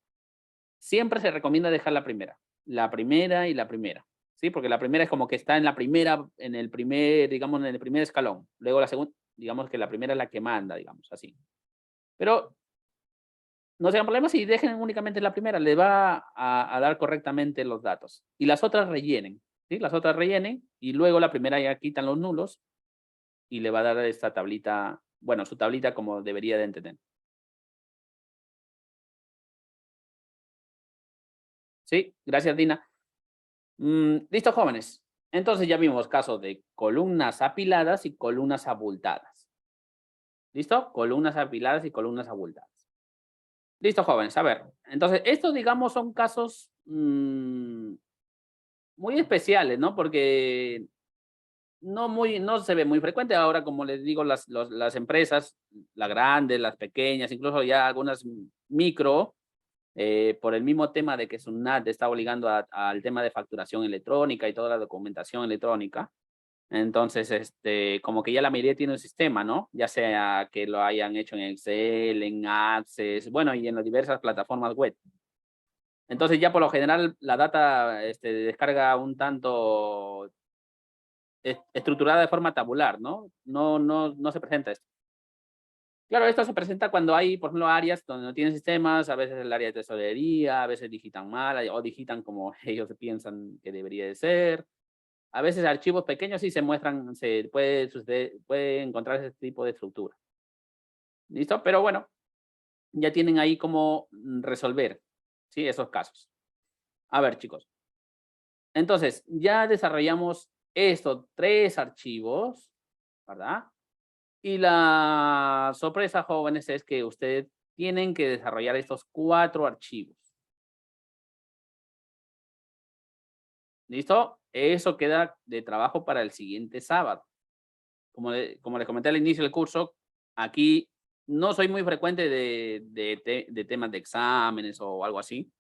siempre se recomienda dejar la primera y la primera, ¿sí? Porque la primera es como que está en la primera, en el primer, digamos, en el primer escalón. Luego la segunda, digamos que la primera es la que manda, digamos, así. Pero no sean problemas si dejen únicamente la primera, le va a dar correctamente los datos. Y las otras rellenen, ¿sí? Las otras rellenen y luego la primera ya quitan los nulos y le va a dar esta tablita, bueno, su tablita como debería de entender. Sí, gracias, Dina. Listo, jóvenes. Entonces ya vimos casos de columnas apiladas y columnas abultadas. ¿Listo? Columnas apiladas y columnas abultadas. Listo, jóvenes. A ver, entonces estos, digamos, son casos muy especiales, ¿no? Porque no se ve muy frecuente. Ahora, como les digo, las empresas, las grandes, las pequeñas, incluso ya algunas micro, por el mismo tema de que SUNAT está obligando al tema de facturación electrónica y toda la documentación electrónica. Entonces, como que ya la mayoría tiene un sistema, ¿no? Ya sea que lo hayan hecho en Excel, en Access, bueno, y en las diversas plataformas web. Entonces, ya por lo general, la data descarga un tanto estructurada de forma tabular, ¿no? No se presenta esto. Claro, esto se presenta cuando hay, por ejemplo, áreas donde no tienen sistemas, a veces el área de tesorería, a veces digitan mal o digitan como ellos piensan que debería de ser. A veces archivos pequeños sí se muestran, se puede encontrar ese tipo de estructura. ¿Listo? Pero bueno, ya tienen ahí cómo resolver, ¿sí? Esos casos. A ver, chicos. Entonces, ya desarrollamos estos 3 archivos, ¿verdad? Y la sorpresa, jóvenes, es que ustedes tienen que desarrollar estos 4 archivos. ¿Listo? Eso queda de trabajo para el siguiente sábado. Como les comenté al inicio del curso, aquí no soy muy frecuente de temas de exámenes o algo así.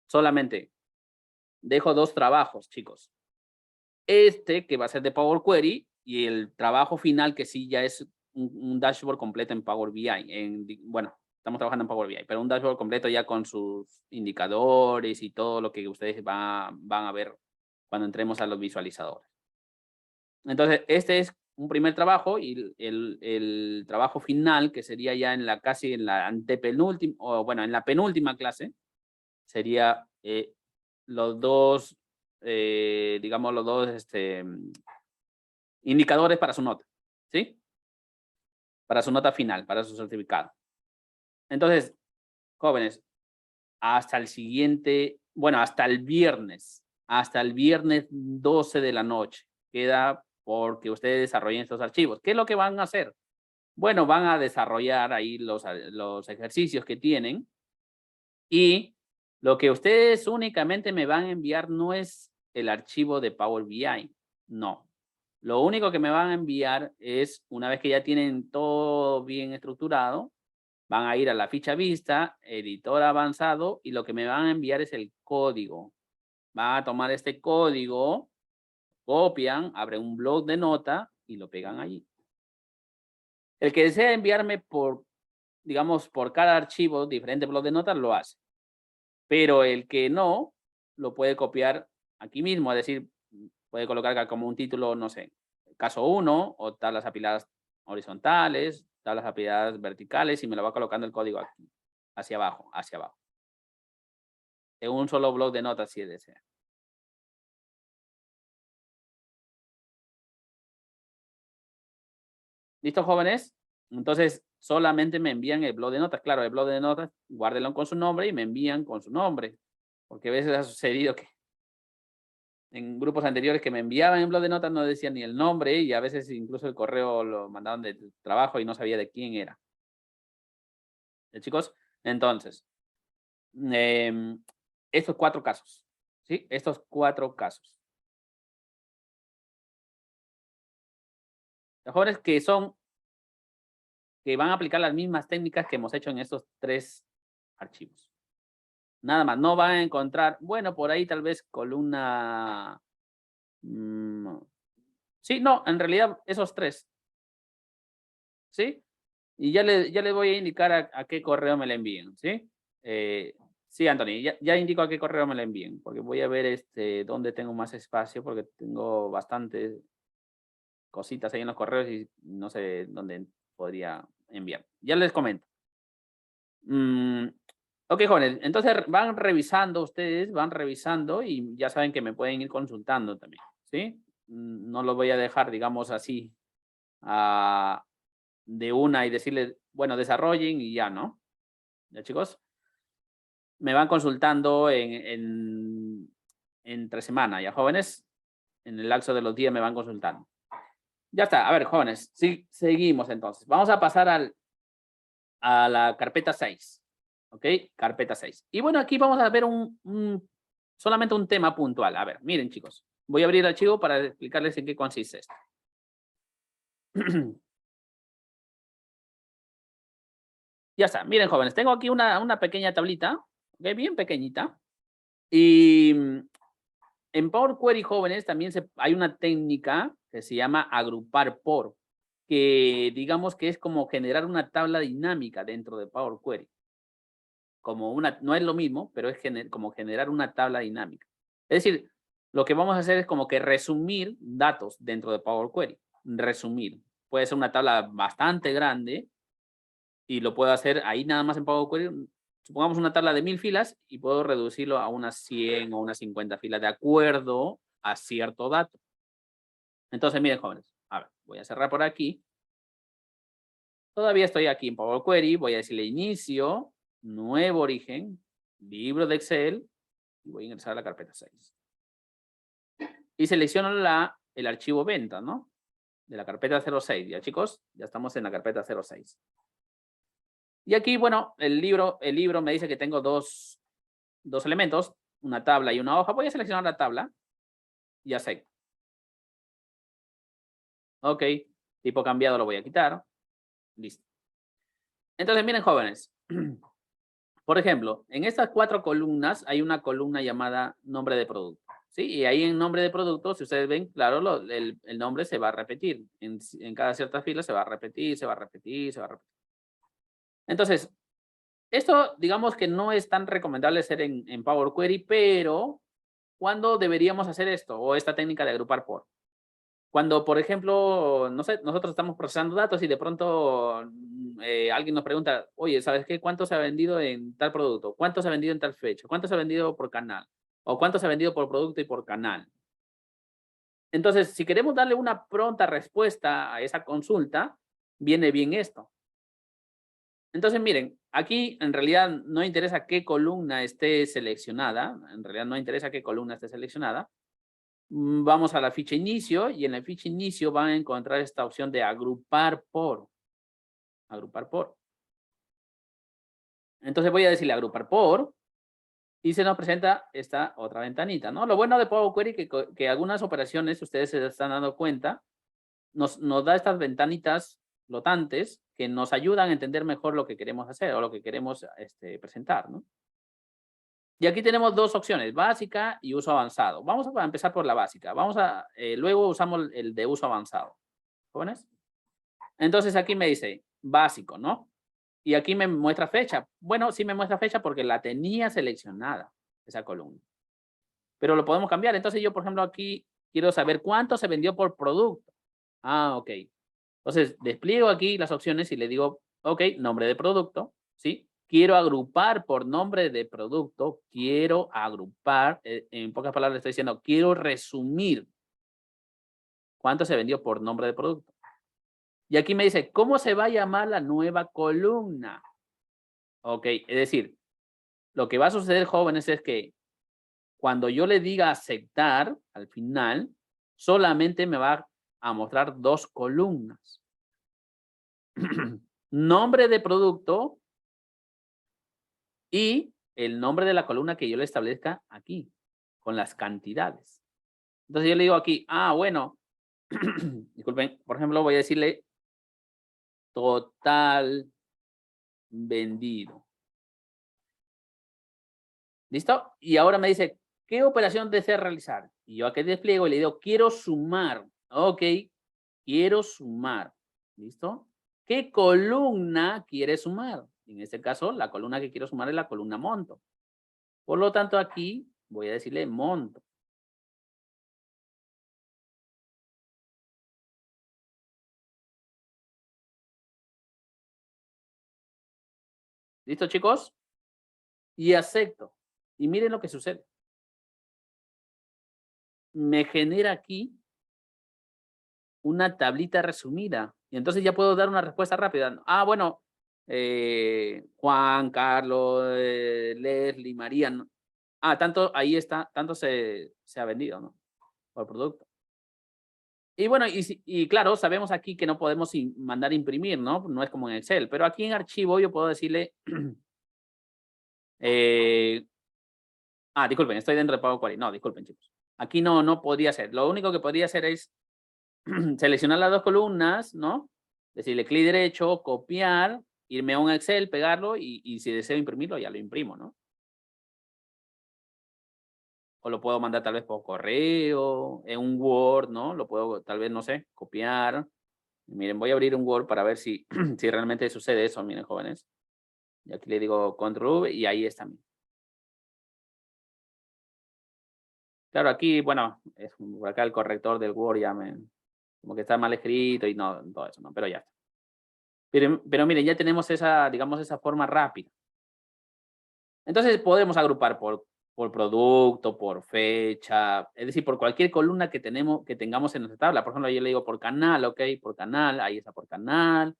Solamente dejo 2 trabajos, chicos. Que va a ser de Power Query y el trabajo final que sí ya es un dashboard completo en Power BI. Bueno, estamos trabajando en Power BI, pero un dashboard completo ya con sus indicadores y todo lo que ustedes van a ver cuando entremos a los visualizadores. Entonces, este es un primer trabajo y el trabajo final, que sería ya casi en la antepenúltima, o bueno, en la penúltima clase, sería los dos, digamos, los dos indicadores para su nota, ¿sí? Para su nota final, para su certificado. Entonces, jóvenes, hasta el siguiente, bueno, hasta el viernes 12 de la noche, queda porque ustedes desarrollen estos archivos. ¿Qué es lo que van a hacer? Bueno, van a desarrollar ahí los ejercicios que tienen y lo que ustedes únicamente me van a enviar no es el archivo de Power BI, no. Lo único que me van a enviar es, una vez que ya tienen todo bien estructurado, van a ir a la ficha vista, editor avanzado, y lo que me van a enviar es el código. Van a tomar este código, copian, abren un bloc de nota y lo pegan allí. El que desea enviarme digamos, por cada archivo, diferente bloc de notas, lo hace. Pero el que no, lo puede copiar aquí mismo, es decir, puede colocar como un título, no sé, caso 1 o tablas apiladas horizontales, tablas apiladas verticales y me lo va colocando el código aquí, hacia abajo, hacia abajo. En un solo bloc de notas si desea. ¿Listo, jóvenes? Entonces, solamente me envían el bloc de notas. Claro, el bloc de notas, guárdenlo con su nombre y me envían con su nombre. Porque a veces ha sucedido que en grupos anteriores que me enviaban en bloc de notas no decían ni el nombre y a veces incluso el correo lo mandaban de trabajo y no sabía de quién era. Chicos, entonces, estos 4 casos, ¿sí? Estos 4 casos. Los jóvenes que van a aplicar las mismas técnicas que hemos hecho en estos 3 archivos. Nada más, no van a encontrar, bueno, por ahí tal vez columna. Sí, no, en realidad esos 3. ¿Sí? Y ya le voy a indicar a qué correo me la envíen, ¿sí? Sí, Anthony, ya indico a qué correo me la envíen, porque voy a ver dónde tengo más espacio, porque tengo bastantes cositas ahí en los correos y no sé dónde podría enviar. Ya les comento. Ok, jóvenes, entonces van revisando ustedes, van revisando y ya saben que me pueden ir consultando también, ¿sí? No lo voy a dejar, digamos así, de una y decirles, bueno, desarrollen y ya, ¿no? ¿Ya, chicos? Me van consultando entre semana, ¿ya, jóvenes? En el lapso de los días me van consultando. Ya está, a ver, jóvenes, sí, seguimos entonces. Vamos a pasar a la carpeta 6. ¿Ok? Carpeta 6. Y bueno, aquí vamos a ver solamente un tema puntual. A ver, miren, chicos. Voy a abrir el archivo para explicarles en qué consiste esto. Ya está. Miren, jóvenes, tengo aquí una pequeña tablita, ¿ok? Bien pequeñita. Y en Power Query, jóvenes, también hay una técnica que se llama agrupar por, que digamos que es como generar una tabla dinámica dentro de Power Query. No es lo mismo, pero es como generar una tabla dinámica. Es decir, lo que vamos a hacer es como que resumir datos dentro de Power Query. Resumir. Puede ser una tabla bastante grande y lo puedo hacer ahí nada más en Power Query. Supongamos una tabla de 1000 filas y puedo reducirlo a unas 100 o unas 50 filas de acuerdo a cierto dato. Entonces, miren, jóvenes. A ver, voy a cerrar por aquí. Todavía estoy aquí en Power Query. Voy a decirle inicio, nuevo origen, libro de Excel. Y voy a ingresar a la carpeta 6. Y selecciono el archivo venta, ¿no? De la carpeta 06. Ya, chicos, ya estamos en la carpeta 06. Y aquí, bueno, el libro me dice que tengo dos elementos, una tabla y una hoja. Voy a seleccionar la tabla. Ya sé. Ok, tipo cambiado lo voy a quitar. Listo. Entonces, miren, jóvenes. Por ejemplo, en estas 4 columnas hay una columna llamada nombre de producto. ¿Sí? Y ahí en nombre de producto, si ustedes ven, claro, el nombre se va a repetir. En cada cierta fila se va a repetir, se va a repetir, se va a repetir. Entonces, esto digamos que no es tan recomendable hacer en Power Query, pero ¿cuándo deberíamos hacer esto? O esta técnica de agrupar por. Cuando, por ejemplo, no sé, nosotros estamos procesando datos y de pronto alguien nos pregunta, oye, ¿sabes qué? ¿Cuánto se ha vendido en tal producto? ¿Cuánto se ha vendido en tal fecha? ¿Cuánto se ha vendido por canal? ¿O cuánto se ha vendido por producto y por canal? Entonces, si queremos darle una pronta respuesta a esa consulta, viene bien esto. Entonces, miren, aquí en realidad no interesa qué columna esté seleccionada. En realidad no interesa qué columna esté seleccionada. Vamos a la ficha inicio y en la ficha inicio van a encontrar esta opción de agrupar por. Agrupar por. Entonces voy a decirle agrupar por y se nos presenta esta otra ventanita, ¿no? Lo bueno de Power Query es que algunas operaciones, ustedes se están dando cuenta, nos da estas ventanitas flotantes que nos ayudan a entender mejor lo que queremos hacer o lo que queremos presentar, ¿no? Y aquí tenemos 2 opciones, básica y uso avanzado. Vamos a empezar por la básica. Luego usamos el de uso avanzado. ¿Jóvenes? Entonces aquí me dice básico, ¿no? Y aquí me muestra fecha. Bueno, sí me muestra fecha porque la tenía seleccionada, esa columna. Pero lo podemos cambiar. Entonces yo, por ejemplo, aquí quiero saber cuánto se vendió por producto. Ah, ok. Entonces despliego aquí las opciones y le digo, ok, nombre de producto, ¿sí? Quiero agrupar por nombre de producto. Quiero agrupar, en pocas palabras le estoy diciendo, quiero resumir cuánto se vendió por nombre de producto. Y aquí me dice, ¿cómo se va a llamar la nueva columna? Ok, es decir, lo que va a suceder, jóvenes, es que cuando yo le diga aceptar, al final, solamente me va a mostrar 2 columnas. Nombre de producto y el nombre de la columna que yo le establezca aquí, con las cantidades. Entonces yo le digo aquí, bueno, disculpen, por ejemplo, voy a decirle total vendido. ¿Listo? Y ahora me dice, ¿qué operación desea realizar? Y yo aquí despliego y le digo, quiero sumar. Ok, quiero sumar. ¿Listo? ¿Qué columna quiere sumar? En este caso, la columna que quiero sumar es la columna monto. Por lo tanto, aquí voy a decirle monto. ¿Listo, chicos? Y acepto. Y miren lo que sucede. Me genera aquí una tablita resumida. Y entonces ya puedo dar una respuesta rápida. Ah, bueno, Juan, Carlos, Leslie, María. ¿No? Ah, tanto ahí está, tanto se ha vendido, ¿no? Por producto. Y bueno, y claro, sabemos aquí que no podemos mandar imprimir, ¿no? No es como en Excel, pero aquí en archivo yo puedo decirle, disculpen, estoy dentro de Power Query. No, disculpen, chicos. Aquí no podría ser. Lo único que podría hacer es seleccionar las dos columnas, ¿no? Decirle clic derecho, copiar, irme a un Excel, pegarlo y si deseo imprimirlo, ya lo imprimo, ¿no? O lo puedo mandar tal vez por correo, en un Word, ¿no? Lo puedo tal vez, no sé, copiar. Miren, voy a abrir un Word para ver si, si realmente sucede eso, miren, jóvenes. Y aquí le digo Control V y ahí está. Claro, aquí, bueno, es por acá el corrector del Word ya como que está mal escrito y no, todo eso, ¿no? Pero ya está. Pero miren, ya tenemos esa, digamos, esa forma rápida. Entonces podemos agrupar por producto, por fecha, es decir, por cualquier columna que tengamos en nuestra tabla. Por ejemplo, yo le digo por canal, ok, por canal, ahí está por canal.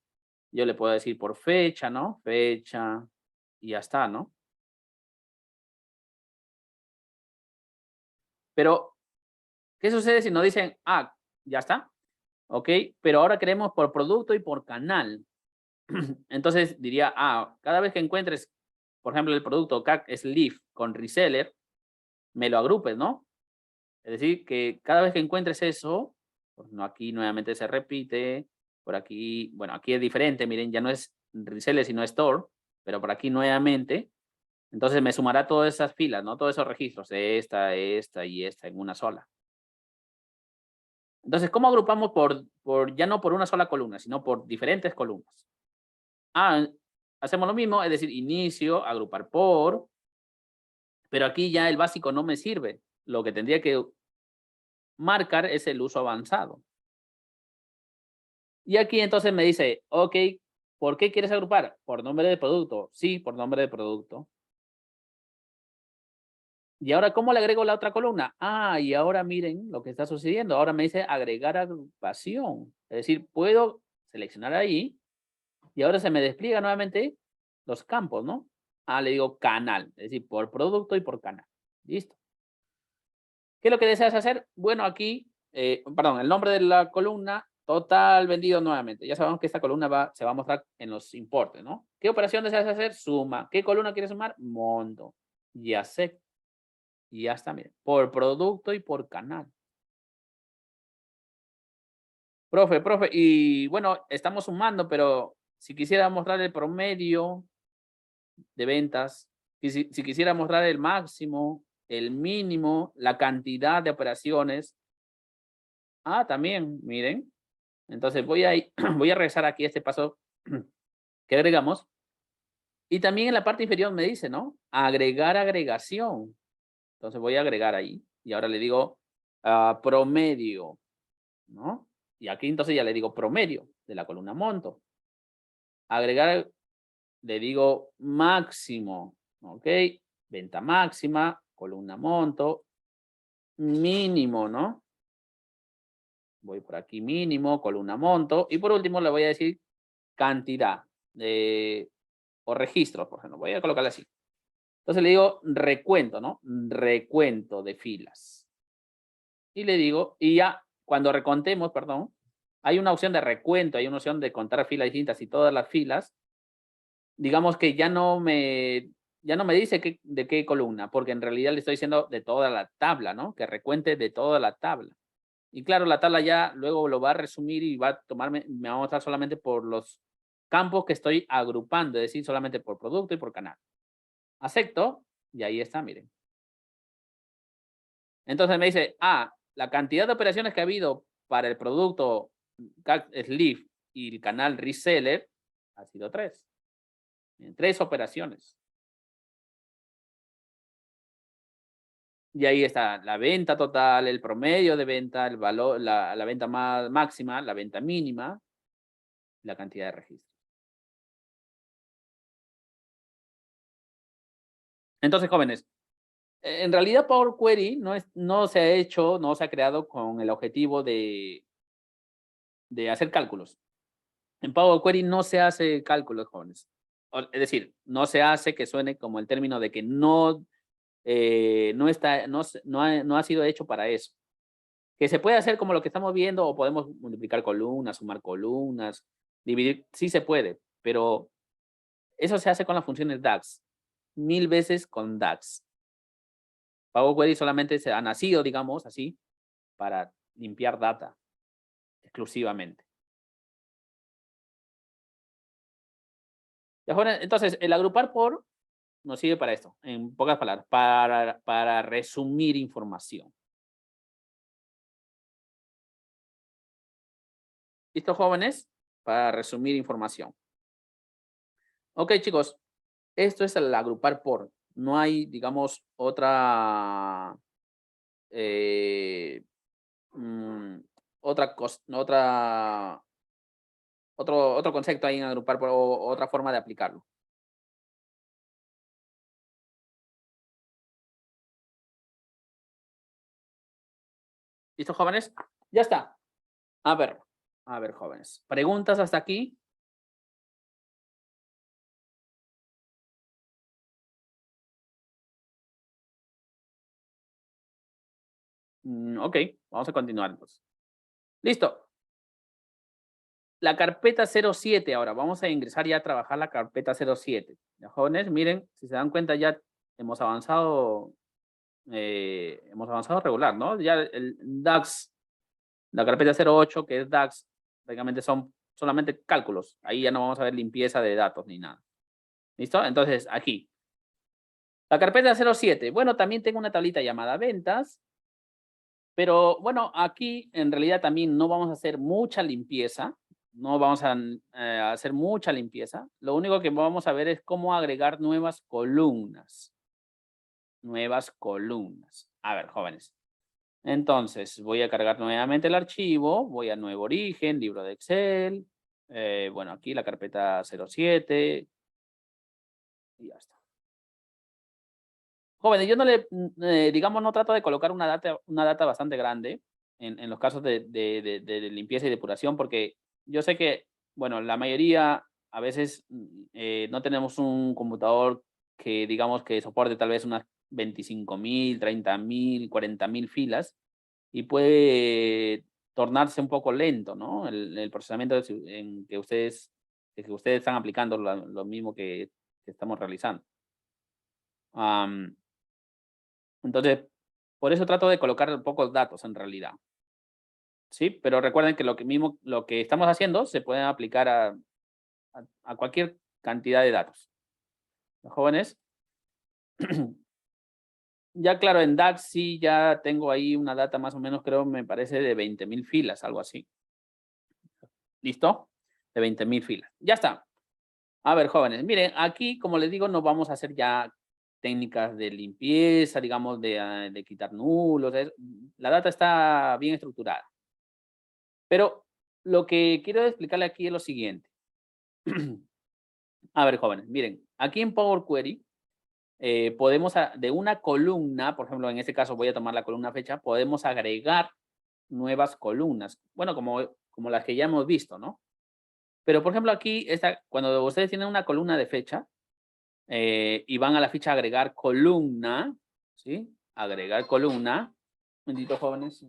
Yo le puedo decir por fecha, ¿no? Fecha, y ya está, ¿no? Pero, ¿qué sucede si nos dicen, ya está? Ok, pero ahora queremos por producto y por canal. Entonces diría, cada vez que encuentres, por ejemplo, el producto CAC Sleeve con reseller, me lo agrupes, ¿no? Es decir, que cada vez que encuentres eso, pues no, aquí nuevamente se repite, por aquí, bueno, aquí es diferente, miren, ya no es reseller sino store, pero por aquí nuevamente, entonces me sumará todas esas filas, ¿no? Todos esos registros, esta y esta en una sola. Entonces, ¿cómo agrupamos ya no por una sola columna, sino por diferentes columnas? Hacemos lo mismo, es decir, inicio, agrupar por, pero aquí ya el básico no me sirve. Lo que tendría que marcar es el uso avanzado. Y aquí entonces me dice, ok, ¿por qué quieres agrupar? ¿Por nombre de producto? Sí, por nombre de producto. Y ahora, ¿cómo le agrego la otra columna? Y ahora miren lo que está sucediendo. Ahora me dice agregar agrupación. Es decir, puedo seleccionar ahí y ahora se me despliega nuevamente los campos, ¿no? Le digo canal, es decir, por producto y por canal. Listo. ¿Qué es lo que deseas hacer? Bueno, aquí, perdón, el nombre de la columna, total vendido nuevamente. Ya sabemos que esta columna se va a mostrar en los importes, ¿no? ¿Qué operación deseas hacer? Suma. ¿Qué columna quieres sumar? Monto. Ya sé. Y ya está, miren. Por producto y por canal. Profe, y bueno, estamos sumando, pero si quisiera mostrar el promedio de ventas, si quisiera mostrar el máximo, el mínimo, la cantidad de operaciones. También, miren. Entonces voy a regresar aquí a este paso que agregamos. Y también en la parte inferior me dice, ¿no? Agregar agregación. Entonces voy a agregar ahí. Y ahora le digo promedio, ¿no? Y aquí entonces ya le digo promedio de la columna monto. Agregar, le digo máximo, ¿ok? Venta máxima, columna monto, mínimo, ¿no? Voy por aquí mínimo, columna monto. Y por último le voy a decir cantidad o registros, por ejemplo. Voy a colocarle así. Entonces le digo recuento, ¿no? Recuento de filas. Y le digo, y ya cuando recontemos, perdón, hay una opción de recuento, hay una opción de contar filas distintas y todas las filas. Digamos que ya no me dice de qué columna, porque en realidad le estoy diciendo de toda la tabla, ¿no? Que recuente de toda la tabla. Y claro, la tabla ya luego lo va a resumir y va a tomarme, me va a mostrar solamente por los campos que estoy agrupando, es decir, solamente por producto y por canal. Acepto y ahí está, miren. Entonces me dice, la cantidad de operaciones que ha habido para el producto Sleeve y el canal Reseller ha sido 3. 3 operaciones. Y ahí está la venta total, el promedio de venta, el valor, la venta máxima, la venta mínima, la cantidad de registros. Entonces, jóvenes, en realidad Power Query no se ha hecho, no se ha creado con el objetivo de hacer cálculos. En Power Query no se hace cálculos, jóvenes. Es decir, no se hace que suene como el término de que no ha sido hecho para eso. Que se puede hacer como lo que estamos viendo, o podemos multiplicar columnas, sumar columnas, dividir, sí se puede, pero eso se hace con las funciones DAX, 1000 veces con DAX. Power Query solamente se ha nacido, digamos así, para limpiar data exclusivamente. Entonces, el agrupar por nos sirve para esto, en pocas palabras, para resumir información. ¿Listo, jóvenes? Para resumir información. Ok, chicos, esto es el agrupar por. No hay, digamos, otra otro concepto ahí en agrupar por, o otra forma de aplicarlo. ¿Listo, jóvenes? Ya está. A ver, jóvenes. ¿Preguntas hasta aquí? Ok, vamos a continuar entonces. Listo. La carpeta 07 ahora. Vamos a ingresar ya a trabajar la carpeta 07. Ya, jóvenes, miren, si se dan cuenta ya hemos avanzado regular, ¿no? Ya el DAX, la carpeta 08, que es DAX, prácticamente son solamente cálculos. Ahí ya no vamos a ver limpieza de datos ni nada. ¿Listo? Entonces, aquí. La carpeta 07. Bueno, también tengo una tablita llamada ventas. Pero bueno, aquí en realidad también no vamos a hacer mucha limpieza. No vamos a hacer mucha limpieza. Lo único que vamos a ver es cómo agregar nuevas columnas. Nuevas columnas. A ver, jóvenes. Entonces, voy a cargar nuevamente el archivo. Voy a nuevo origen, libro de Excel. Bueno, aquí la carpeta 07. Y ya está. Jóvenes, yo no digamos, no trato de colocar una data bastante grande en los casos de limpieza y depuración, porque yo sé que, bueno, la mayoría a veces no tenemos un computador que, digamos, que soporte tal vez unas 25.000, 30.000, 40.000 filas y puede tornarse un poco lento, ¿no? El procesamiento en que ustedes están aplicando lo mismo que estamos realizando. Entonces, por eso trato de colocar pocos datos en realidad. ¿Sí? Pero recuerden que lo que estamos haciendo se puede aplicar a cualquier cantidad de datos. Los jóvenes. Ya claro, en DAX sí ya tengo ahí una data más o menos, creo, me parece de 20.000 filas, algo así. ¿Listo? De 20.000 filas. Ya está. A ver, jóvenes, miren, aquí, como les digo, no vamos a hacer ya técnicas de limpieza, digamos, de quitar nulos. La data está bien estructurada. Pero lo que quiero explicarle aquí es lo siguiente. A ver, jóvenes, miren, aquí en Power Query podemos, de una columna, por ejemplo, en este caso voy a tomar la columna fecha, podemos agregar nuevas columnas. Bueno, como las que ya hemos visto, ¿no? Pero, por ejemplo, aquí, cuando ustedes tienen una columna de fecha y van a la ficha agregar columna, ¿sí? Agregar columna. Un momentito, jóvenes.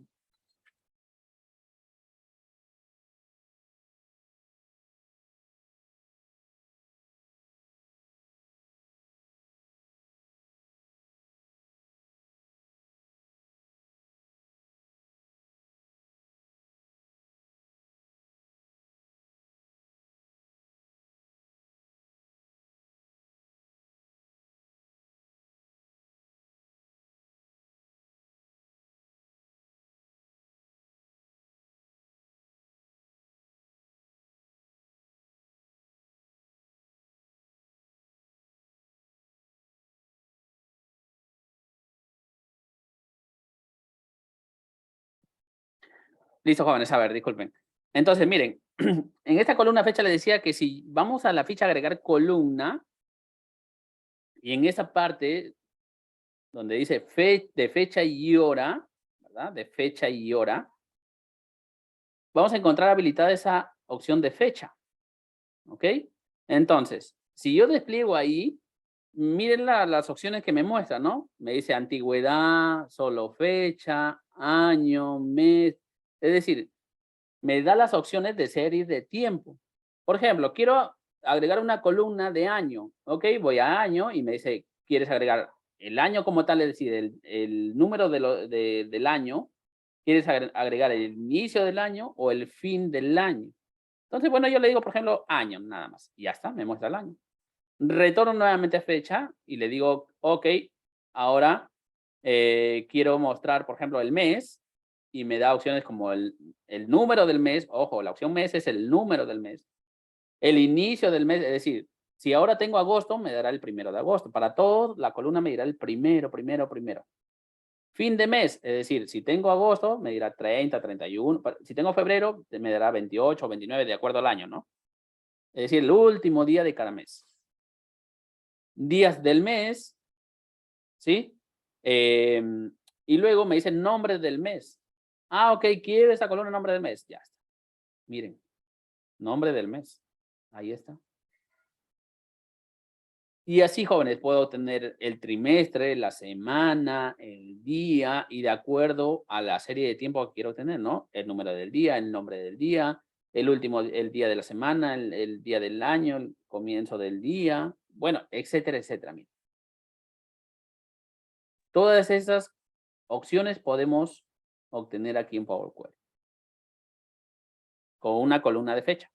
Listo, jóvenes, a ver, disculpen. Entonces, miren, en esta columna fecha les decía que si vamos a la ficha agregar columna, y en esa parte donde dice de fecha y hora, ¿verdad? De fecha y hora, vamos a encontrar habilitada esa opción de fecha, ¿ok? Entonces, si yo despliego ahí, miren las opciones que me muestra, ¿no? Me dice antigüedad, solo fecha, año, mes. Es decir, me da las opciones de series de tiempo. Por ejemplo, quiero agregar una columna de año. Ok, voy a año y me dice, ¿quieres agregar el año como tal? Es decir, el número del año. ¿Quieres agregar el inicio del año o el fin del año? Entonces, bueno, yo le digo, por ejemplo, año, nada más. Y ya está, me muestra el año. Retorno nuevamente a fecha y le digo, ok, ahora quiero mostrar, por ejemplo, el mes y me da opciones como el número del mes. Ojo, la opción mes es el número del mes. El inicio del mes, es decir, si ahora tengo agosto, me dará el 1 de agosto. Para todos, la columna me dirá el primero. Fin de mes, es decir, si tengo agosto, me dirá 30, 31. Si tengo febrero, me dará 28 o 29, de acuerdo al año, ¿no? Es decir, el último día de cada mes. Días del mes, ¿sí? Y luego me dice nombre del mes. Ah, ok, quiero esa columna nombre del mes. Ya está. Miren, nombre del mes. Ahí está. Y así, jóvenes, puedo tener el trimestre, la semana, el día, y de acuerdo a la serie de tiempo que quiero tener, ¿no? El número del día, el nombre del día, el día de la semana, el día del año, el comienzo del día, bueno, etcétera, etcétera. Miren. Todas esas opciones podemos obtener aquí en Power Query con una columna de fecha.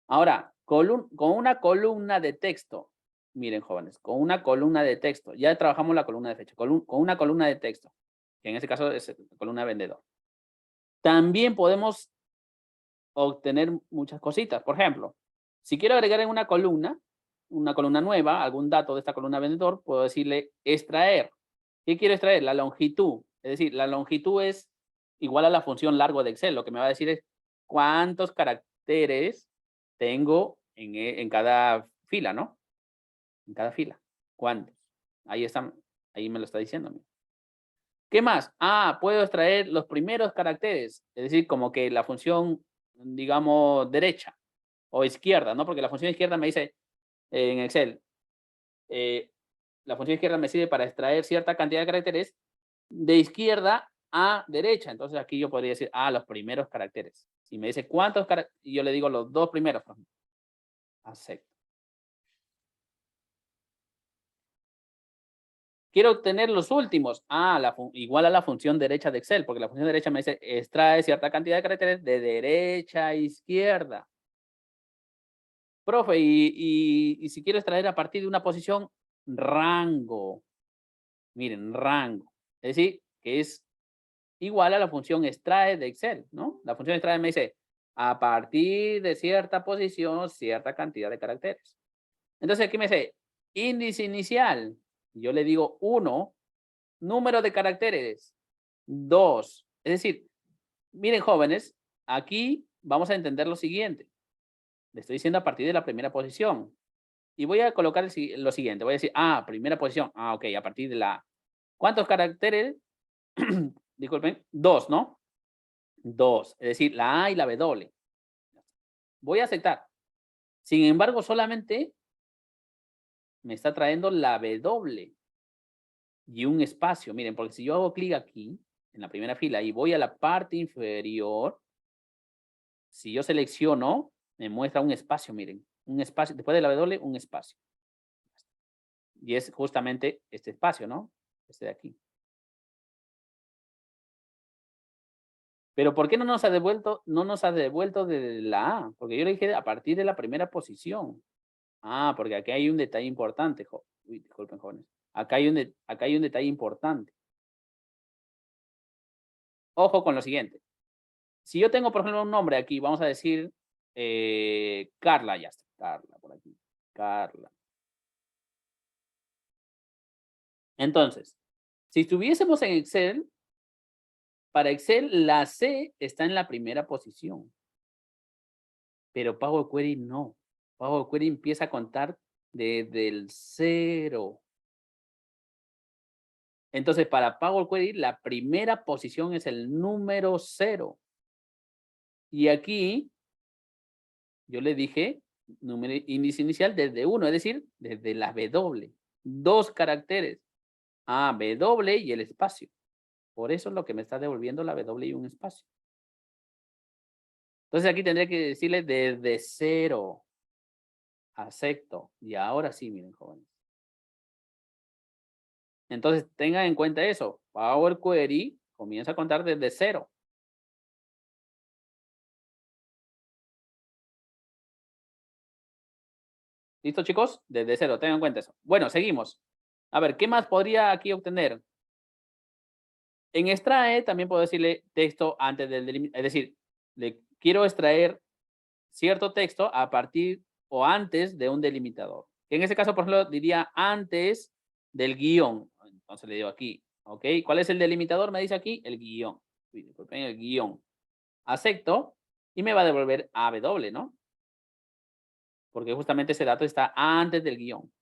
Ahora, con una columna de texto, miren jóvenes, con una columna de texto, ya trabajamos la columna de fecha, con una columna de texto, que en este caso es la columna de vendedor. También podemos obtener muchas cositas. Por ejemplo, si quiero agregar en una columna nueva, algún dato de esta columna vendedor, puedo decirle extraer. ¿Qué quiero extraer? La longitud. Es decir, la longitud es igual a la función largo de Excel. Lo que me va a decir es cuántos caracteres tengo en cada fila, ¿no? En cada fila. ¿Cuántos? Ahí está, ahí me lo está diciendo. ¿Qué más? Ah, puedo extraer los primeros caracteres. Es decir, como que la función, digamos, derecha o izquierda, ¿no? Porque la función izquierda me dice en Excel, la función izquierda me sirve para extraer cierta cantidad de caracteres de izquierda a derecha. Entonces aquí yo podría decir, los primeros caracteres. Si me dice cuántos caracteres, yo le digo los 2 primeros. Acepto. Quiero obtener los últimos. Igual a la función derecha de Excel, porque la función derecha me dice extrae cierta cantidad de caracteres de derecha a izquierda. Profe, y si quiero extraer a partir de una posición, rango. Miren, rango. Es decir, que es igual a la función extrae de Excel, ¿no? La función extrae me dice a partir de cierta posición, cierta cantidad de caracteres. Entonces aquí me dice índice inicial. Yo le digo 1, número de caracteres 2. Es decir, miren jóvenes, aquí vamos a entender lo siguiente. Le estoy diciendo a partir de la primera posición. Y voy a colocar lo siguiente. Voy a decir, primera posición. Ok, a partir de la... ¿Cuántos caracteres? Disculpen, 2, ¿no? 2. Es decir, la A y la W. Voy a aceptar. Sin embargo, solamente me está trayendo la W y un espacio. Miren, porque si yo hago clic aquí, en la primera fila, y voy a la parte inferior, si yo selecciono, me muestra un espacio, miren. Un espacio, después de la W, un espacio. Y es justamente este espacio, ¿no? Este de aquí. Pero ¿por qué no nos ha devuelto de la A? Porque yo le dije a partir de la primera posición. Porque aquí hay un detalle importante. Disculpen, jóvenes. Acá hay un detalle importante. Ojo con lo siguiente. Si yo tengo, por ejemplo, un nombre aquí, vamos a decir Carla, ya está. Carla, por aquí. Carla. Entonces, si estuviésemos en Excel, para Excel la C está en la primera posición. Pero Power Query no. Power Query empieza a contar desde el 0. Entonces, para Power Query, la primera posición es el número 0. Y aquí, yo le dije, número índice inicial desde 1, es decir, desde la W. 2 caracteres. A, W y el espacio. Por eso es lo que me está devolviendo la W y un espacio. Entonces aquí tendría que decirle desde 0. Acepto. Y ahora sí, miren, jóvenes. Entonces tengan en cuenta eso. Power Query comienza a contar desde 0. ¿Listo, chicos? Desde 0, tengan en cuenta eso. Bueno, seguimos. A ver, ¿qué más podría aquí obtener? En extrae también puedo decirle texto antes del delimitador. Es decir, le quiero extraer cierto texto a partir o antes de un delimitador. En ese caso, por ejemplo, diría antes del guión. Entonces le digo aquí, ¿ok? ¿Cuál es el delimitador? Me dice aquí el guión. Disculpen, el guión. Acepto y me va a devolver AW, ¿no? Porque justamente ese dato está antes del guión.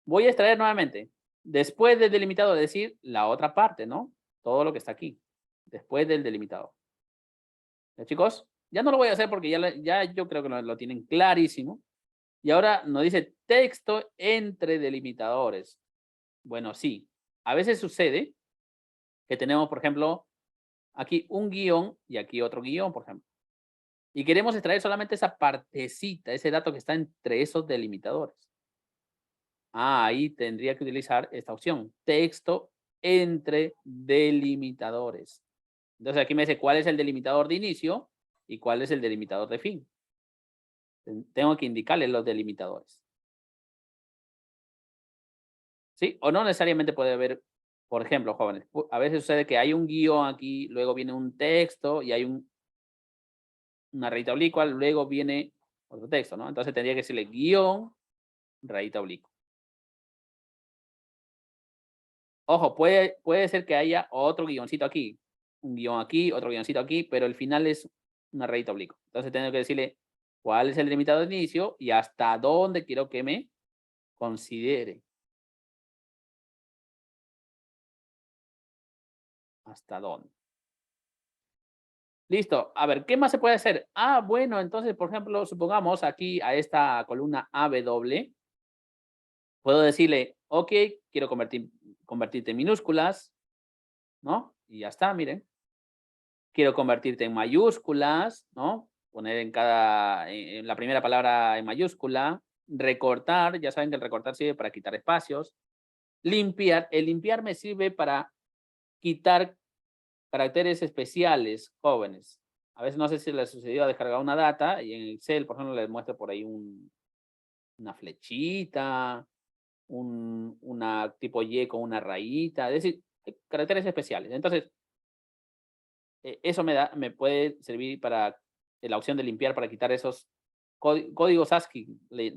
Voy a extraer nuevamente. Después del delimitador, es decir, la otra parte, ¿no? Todo lo que está aquí. Después del delimitador. ¿Ya, chicos? Ya no lo voy a hacer porque ya yo creo que lo tienen clarísimo. Y ahora nos dice texto entre delimitadores. Bueno, sí. A veces sucede que tenemos, por ejemplo, aquí un guión y aquí otro guión, por ejemplo. Y queremos extraer solamente esa partecita, ese dato que está entre esos delimitadores. Ahí tendría que utilizar esta opción. Texto entre delimitadores. Entonces aquí me dice cuál es el delimitador de inicio y cuál es el delimitador de fin. Tengo que indicarle los delimitadores. ¿Sí? O no necesariamente puede haber, por ejemplo, jóvenes, a veces sucede que hay un guión aquí, luego viene un texto y hay una rayita oblicua, luego viene otro texto, ¿no? Entonces tendría que decirle guión, rayita oblicua. Ojo, puede ser que haya otro guioncito aquí, un guión aquí, otro guioncito aquí, pero el final es una rayita oblicua. Entonces tengo que decirle cuál es el delimitador de inicio y hasta dónde quiero que me considere. ¿Hasta dónde? Listo. A ver, ¿qué más se puede hacer? Ah, bueno, entonces, por ejemplo, supongamos aquí a esta columna AW, puedo decirle, ok, quiero convertirte en minúsculas, ¿no? Y ya está, miren. Quiero convertirte en mayúsculas, ¿no? Poner en la primera palabra en mayúscula. Recortar, ya saben que el recortar sirve para quitar espacios. Limpiar, el limpiar me sirve para quitar caracteres especiales, jóvenes. A veces no sé si les sucedió a descargar una data y en Excel, por ejemplo, les muestra por ahí una flechita, una tipo Y con una rayita, es decir, caracteres especiales. Entonces, eso me puede servir para la opción de limpiar, para quitar esos códigos ASCII,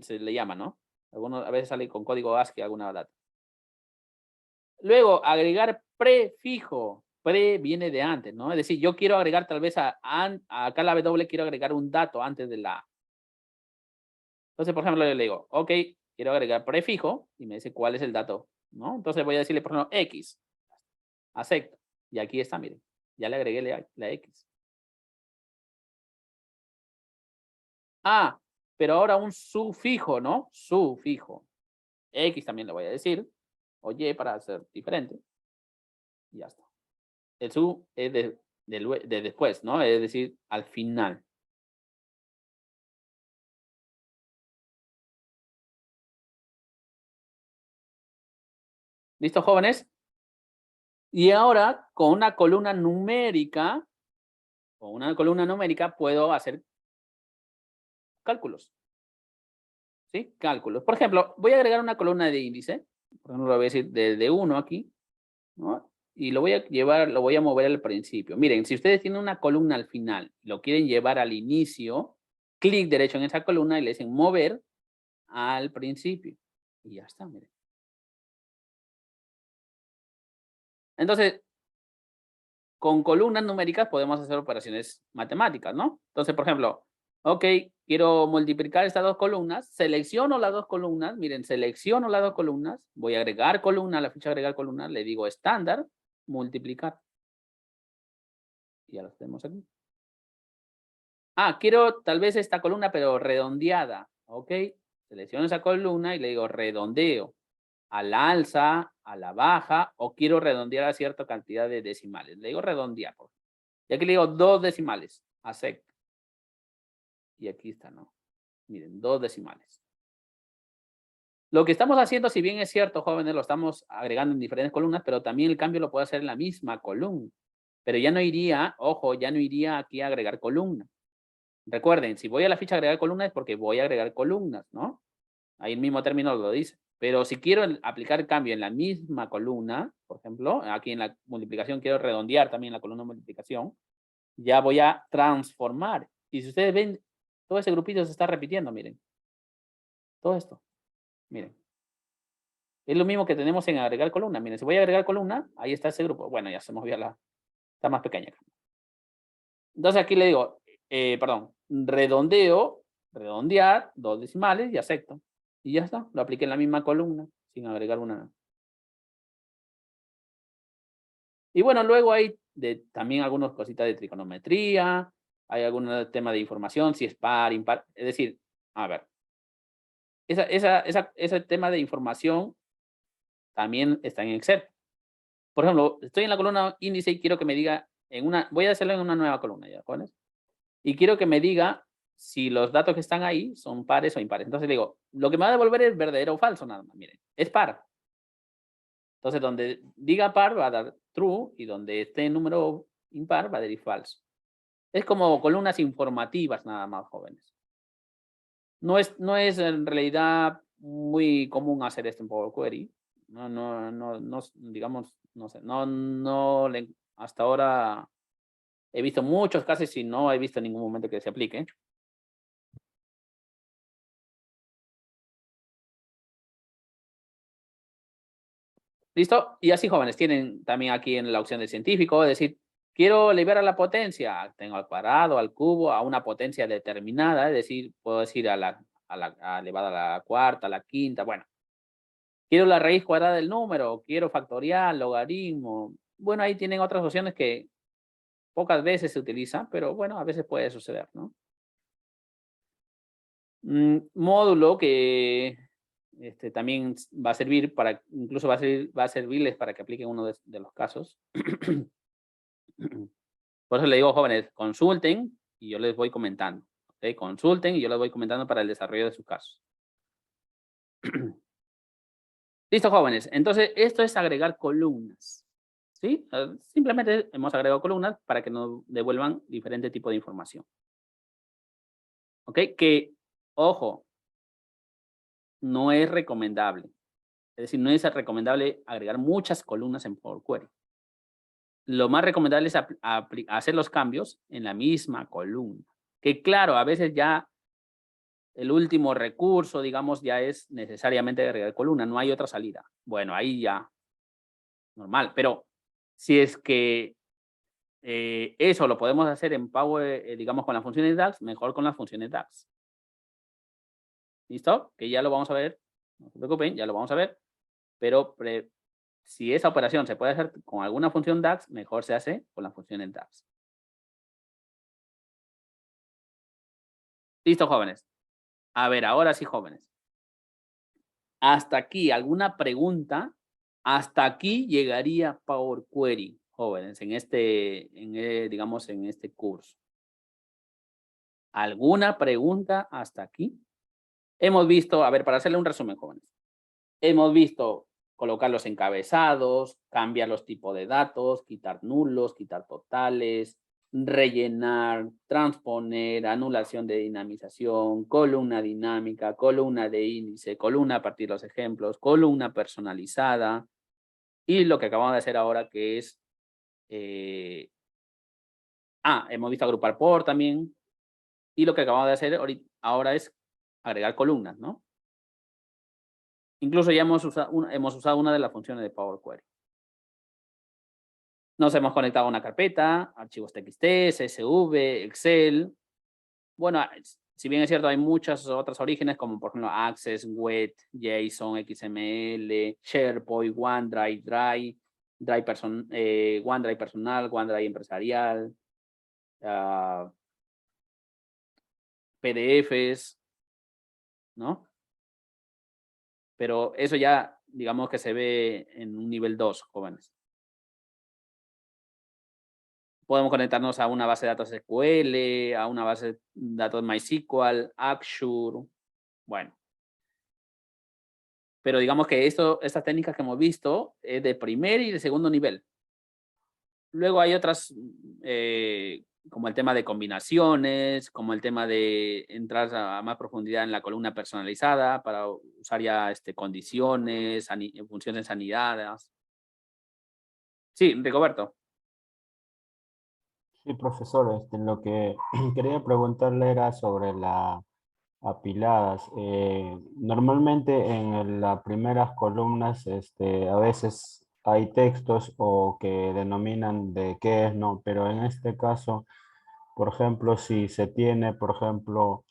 se le llama, ¿no? A veces sale con código ASCII alguna data. Luego, agregar prefijo. Pre viene de antes, ¿no? Es decir, yo quiero agregar tal vez acá la W, quiero agregar un dato antes de la A. Entonces, por ejemplo, yo le digo, ok, quiero agregar prefijo y me dice cuál es el dato, ¿no? Entonces voy a decirle, por ejemplo, X. Acepto. Y aquí está, miren. Ya le agregué la X. Ah, pero ahora un sufijo, ¿no? Sufijo. X también le voy a decir. O Y para ser diferente. Y ya está. El su es de después, ¿no? Es decir, al final. ¿Listo, jóvenes? Y ahora, con una columna numérica, puedo hacer cálculos. ¿Sí? Cálculos. Por ejemplo, voy a agregar una columna de índice. Por ejemplo, lo voy a decir desde 1 aquí, ¿no? Y lo voy a mover al principio. Miren, si ustedes tienen una columna al final, lo quieren llevar al inicio, clic derecho en esa columna y le dicen mover al principio. Y ya está, miren. Entonces, con columnas numéricas podemos hacer operaciones matemáticas, ¿no? Entonces, por ejemplo, ok, quiero multiplicar estas dos columnas, selecciono las dos columnas, miren, selecciono las dos columnas, voy a agregar columna, a la ficha agregar columna, le digo estándar, multiplicar. Ya lo tenemos aquí. Ah, quiero tal vez esta columna, pero redondeada, ok. Selecciono esa columna y le digo redondeo. A la alza, a la baja, o quiero redondear a cierta cantidad de decimales. Le digo redondear. Y aquí le digo 2 decimales. Acepto. Y aquí está, ¿no? Miren, 2 decimales. Lo que estamos haciendo, si bien es cierto, jóvenes, lo estamos agregando en diferentes columnas, pero también el cambio lo puedo hacer en la misma columna. Pero ya no iría, ojo, ya no iría aquí a agregar columna. Recuerden, si voy a la ficha agregar columna es porque voy a agregar columnas, ¿no? Ahí el mismo término lo dice. Pero si quiero aplicar el cambio en la misma columna, por ejemplo, aquí en la multiplicación quiero redondear también la columna de multiplicación, ya voy a transformar. Y si ustedes ven, todo ese grupito se está repitiendo, miren. Todo esto, miren. Es lo mismo que tenemos en agregar columna. Miren, si voy a agregar columna, ahí está ese grupo. Bueno, ya se movió está más pequeña. Entonces aquí le digo, redondeo, redondear, 2 decimales y acepto. Y ya está, lo apliqué en la misma columna, sin agregar una. Y bueno, luego hay también algunas cositas de trigonometría, hay algún tema de información, si es par, impar. Es decir, a ver, ese tema de información también está en Excel. Por ejemplo, estoy en la columna índice y quiero que me diga, voy a hacerlo en una nueva columna, ¿ya, jóvenes? Y quiero que me diga si los datos que están ahí son pares o impares. Entonces le digo, lo que me va a devolver es verdadero o falso, nada más, miren, es par. Entonces, donde diga par va a dar true y donde esté en número impar va a dar falso. Es como columnas informativas nada más, jóvenes. No es en realidad muy común hacer esto en Power Query. No, digamos, no sé, hasta ahora he visto muchos casos y no he visto en ningún momento que se aplique. ¿Listo? Y así, jóvenes, tienen también aquí en la opción de científico, es decir, quiero liberar la potencia, tengo al cuadrado, al cubo, a una potencia determinada, es decir, puedo decir elevada a la cuarta, a la quinta, bueno. Quiero la raíz cuadrada del número, quiero factorial, logaritmo. Bueno, ahí tienen otras opciones que pocas veces se utilizan, pero bueno, a veces puede suceder, ¿no? Módulo que también va a servir para, incluso va a servirles para que apliquen uno de los casos. Por eso le digo, jóvenes, consulten y yo les voy comentando. ¿Okay? Consulten y yo les voy comentando para el desarrollo de sus casos. Listo, jóvenes. Entonces, esto es agregar columnas. ¿Sí? Simplemente hemos agregado columnas para que nos devuelvan diferente tipo de información. ¿Ok? Que, ojo, no es recomendable. Es decir, no es recomendable agregar muchas columnas en Power Query. Lo más recomendable es hacer los cambios en la misma columna. Que claro, a veces ya el último recurso, digamos, ya es necesariamente agregar columna. No hay otra salida. Bueno, ahí ya, normal. Pero si es que eso lo podemos hacer en Power, digamos, con las funciones DAX, mejor con las funciones DAX. ¿Listo? Que ya lo vamos a ver. No se preocupen, ya lo vamos a ver. Pero si esa operación se puede hacer con alguna función DAX, mejor se hace con las funciones DAX. ¿Listo, jóvenes? A ver, ahora sí, jóvenes. Hasta aquí, ¿alguna pregunta? Hasta aquí llegaría Power Query, jóvenes, digamos, en este curso. ¿Alguna pregunta hasta aquí? Hemos visto, a ver, para hacerle un resumen, jóvenes. Hemos visto colocar los encabezados, cambiar los tipos de datos, quitar nulos, quitar totales, rellenar, transponer, anulación de dinamización, columna dinámica, columna de índice, columna a partir de los ejemplos, columna personalizada y lo que acabamos de hacer ahora que es, hemos visto agrupar por también y lo que acabamos de hacer ahora es agregar columnas, ¿no? Incluso ya hemos usado una de las funciones de Power Query. Nos hemos conectado a una carpeta, archivos TXT, CSV, Excel. Bueno, si bien es cierto, hay muchas otras orígenes, como por ejemplo Access, Web, JSON, XML, SharePoint, OneDrive, OneDrive personal, OneDrive empresarial, PDFs, ¿no? Pero eso ya, digamos que se ve en un nivel 2, jóvenes. Podemos conectarnos a una base de datos SQL, a una base de datos MySQL, Azure, bueno. Pero digamos que estas técnicas que hemos visto es de primer y de segundo nivel. Luego hay otras, como el tema de combinaciones, como el tema de entrar a más profundidad en la columna personalizada para usar ya condiciones, funciones anidadas. Sí, Rigoberto. Sí, profesor, lo que quería preguntarle era sobre las apiladas. Normalmente en las primeras columnas, a veces hay textos o que denominan de qué es, ¿no? Pero en este caso, por ejemplo, si se tiene, por ejemplo,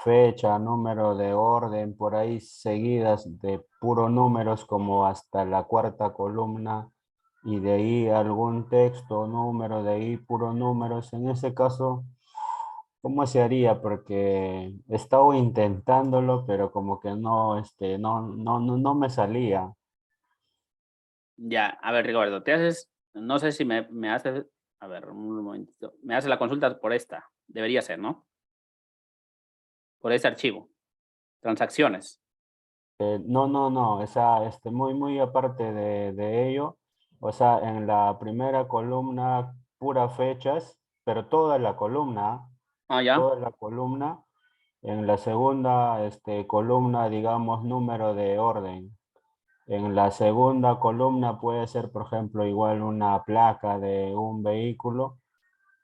fecha, número de orden, por ahí seguidas de puro números como hasta la cuarta columna y de ahí algún texto, número, de ahí puro números. En ese caso, ¿cómo se haría? Porque he estado intentándolo, pero como que no, no me salía. Ya, a ver, Rigoberto, no sé si me haces, a ver, un momentito, me haces la consulta por esta, debería ser, ¿no? Por este archivo, transacciones. No, o sea, muy aparte de ello, o sea, en la primera columna, pura fechas, pero toda la columna, Ah, ya, toda la columna, en la segunda, columna, digamos, número de orden. En la segunda columna puede ser, por ejemplo, igual una placa de un vehículo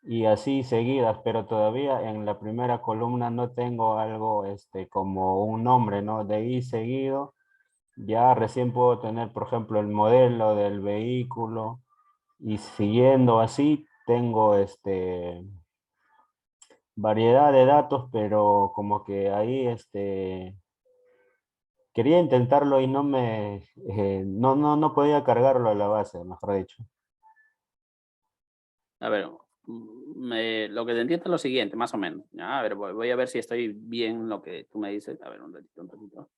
y así seguidas, pero todavía en la primera columna no tengo algo, como un nombre, ¿no? De ahí seguido. Ya recién puedo tener, por ejemplo, el modelo del vehículo y siguiendo así tengo variedad de datos, pero como que ahí quería intentarlo y no podía cargarlo a la base, mejor dicho. a ver, lo que te entiendo es lo siguiente, más o menos. Ya, a ver, voy a ver si estoy bien lo que tú me dices. A ver, un ratito.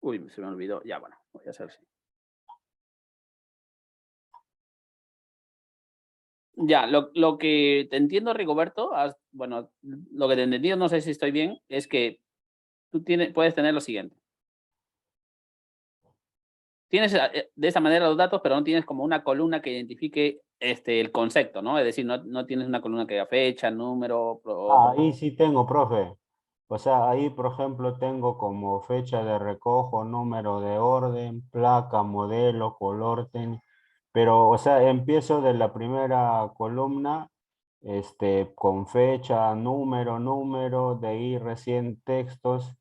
Uy, se me olvidó. Ya, bueno, voy a hacer así. Ya, lo que te entiendo, Rigoberto, bueno, lo que te he entendido, no sé si estoy bien, es que tú puedes tener lo siguiente. Tienes de esa manera los datos, pero no tienes como una columna que identifique el concepto, ¿no? Es decir, no tienes una columna que diga fecha, número. Ahí sí tengo, profe. O sea, ahí, por ejemplo, tengo como fecha de recojo, número de orden, placa, modelo, color, pero, o sea, empiezo de la primera columna, con fecha, número, de ahí recién textos,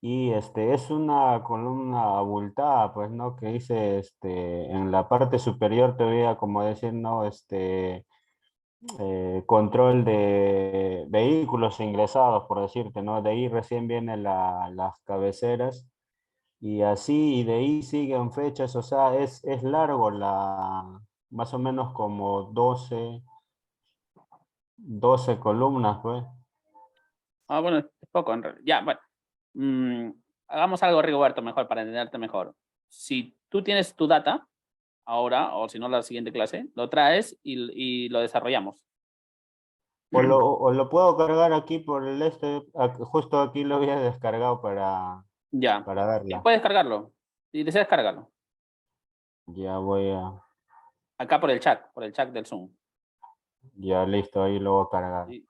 y es una columna abultada, pues, ¿no? Que dice, en la parte superior te voy a como decir, ¿no? Control de vehículos ingresados, por decirte, ¿no? De ahí recién vienen las cabeceras y así, y de ahí siguen fechas, o sea, es largo más o menos como 12 columnas, pues. Ah, bueno, es poco en realidad. Ya, bueno. Hagamos algo, Rigoberto, mejor para entenderte mejor. Si tú tienes tu data ahora, o si no, la siguiente clase, lo traes y lo desarrollamos. O lo puedo cargar aquí por justo aquí lo había descargado Ya. para verla. Puedes cargarlo. Si deseas, cargarlo. Ya voy a, Acá por el chat del Zoom. ya listo, ahí lo voy a cargar. Sí.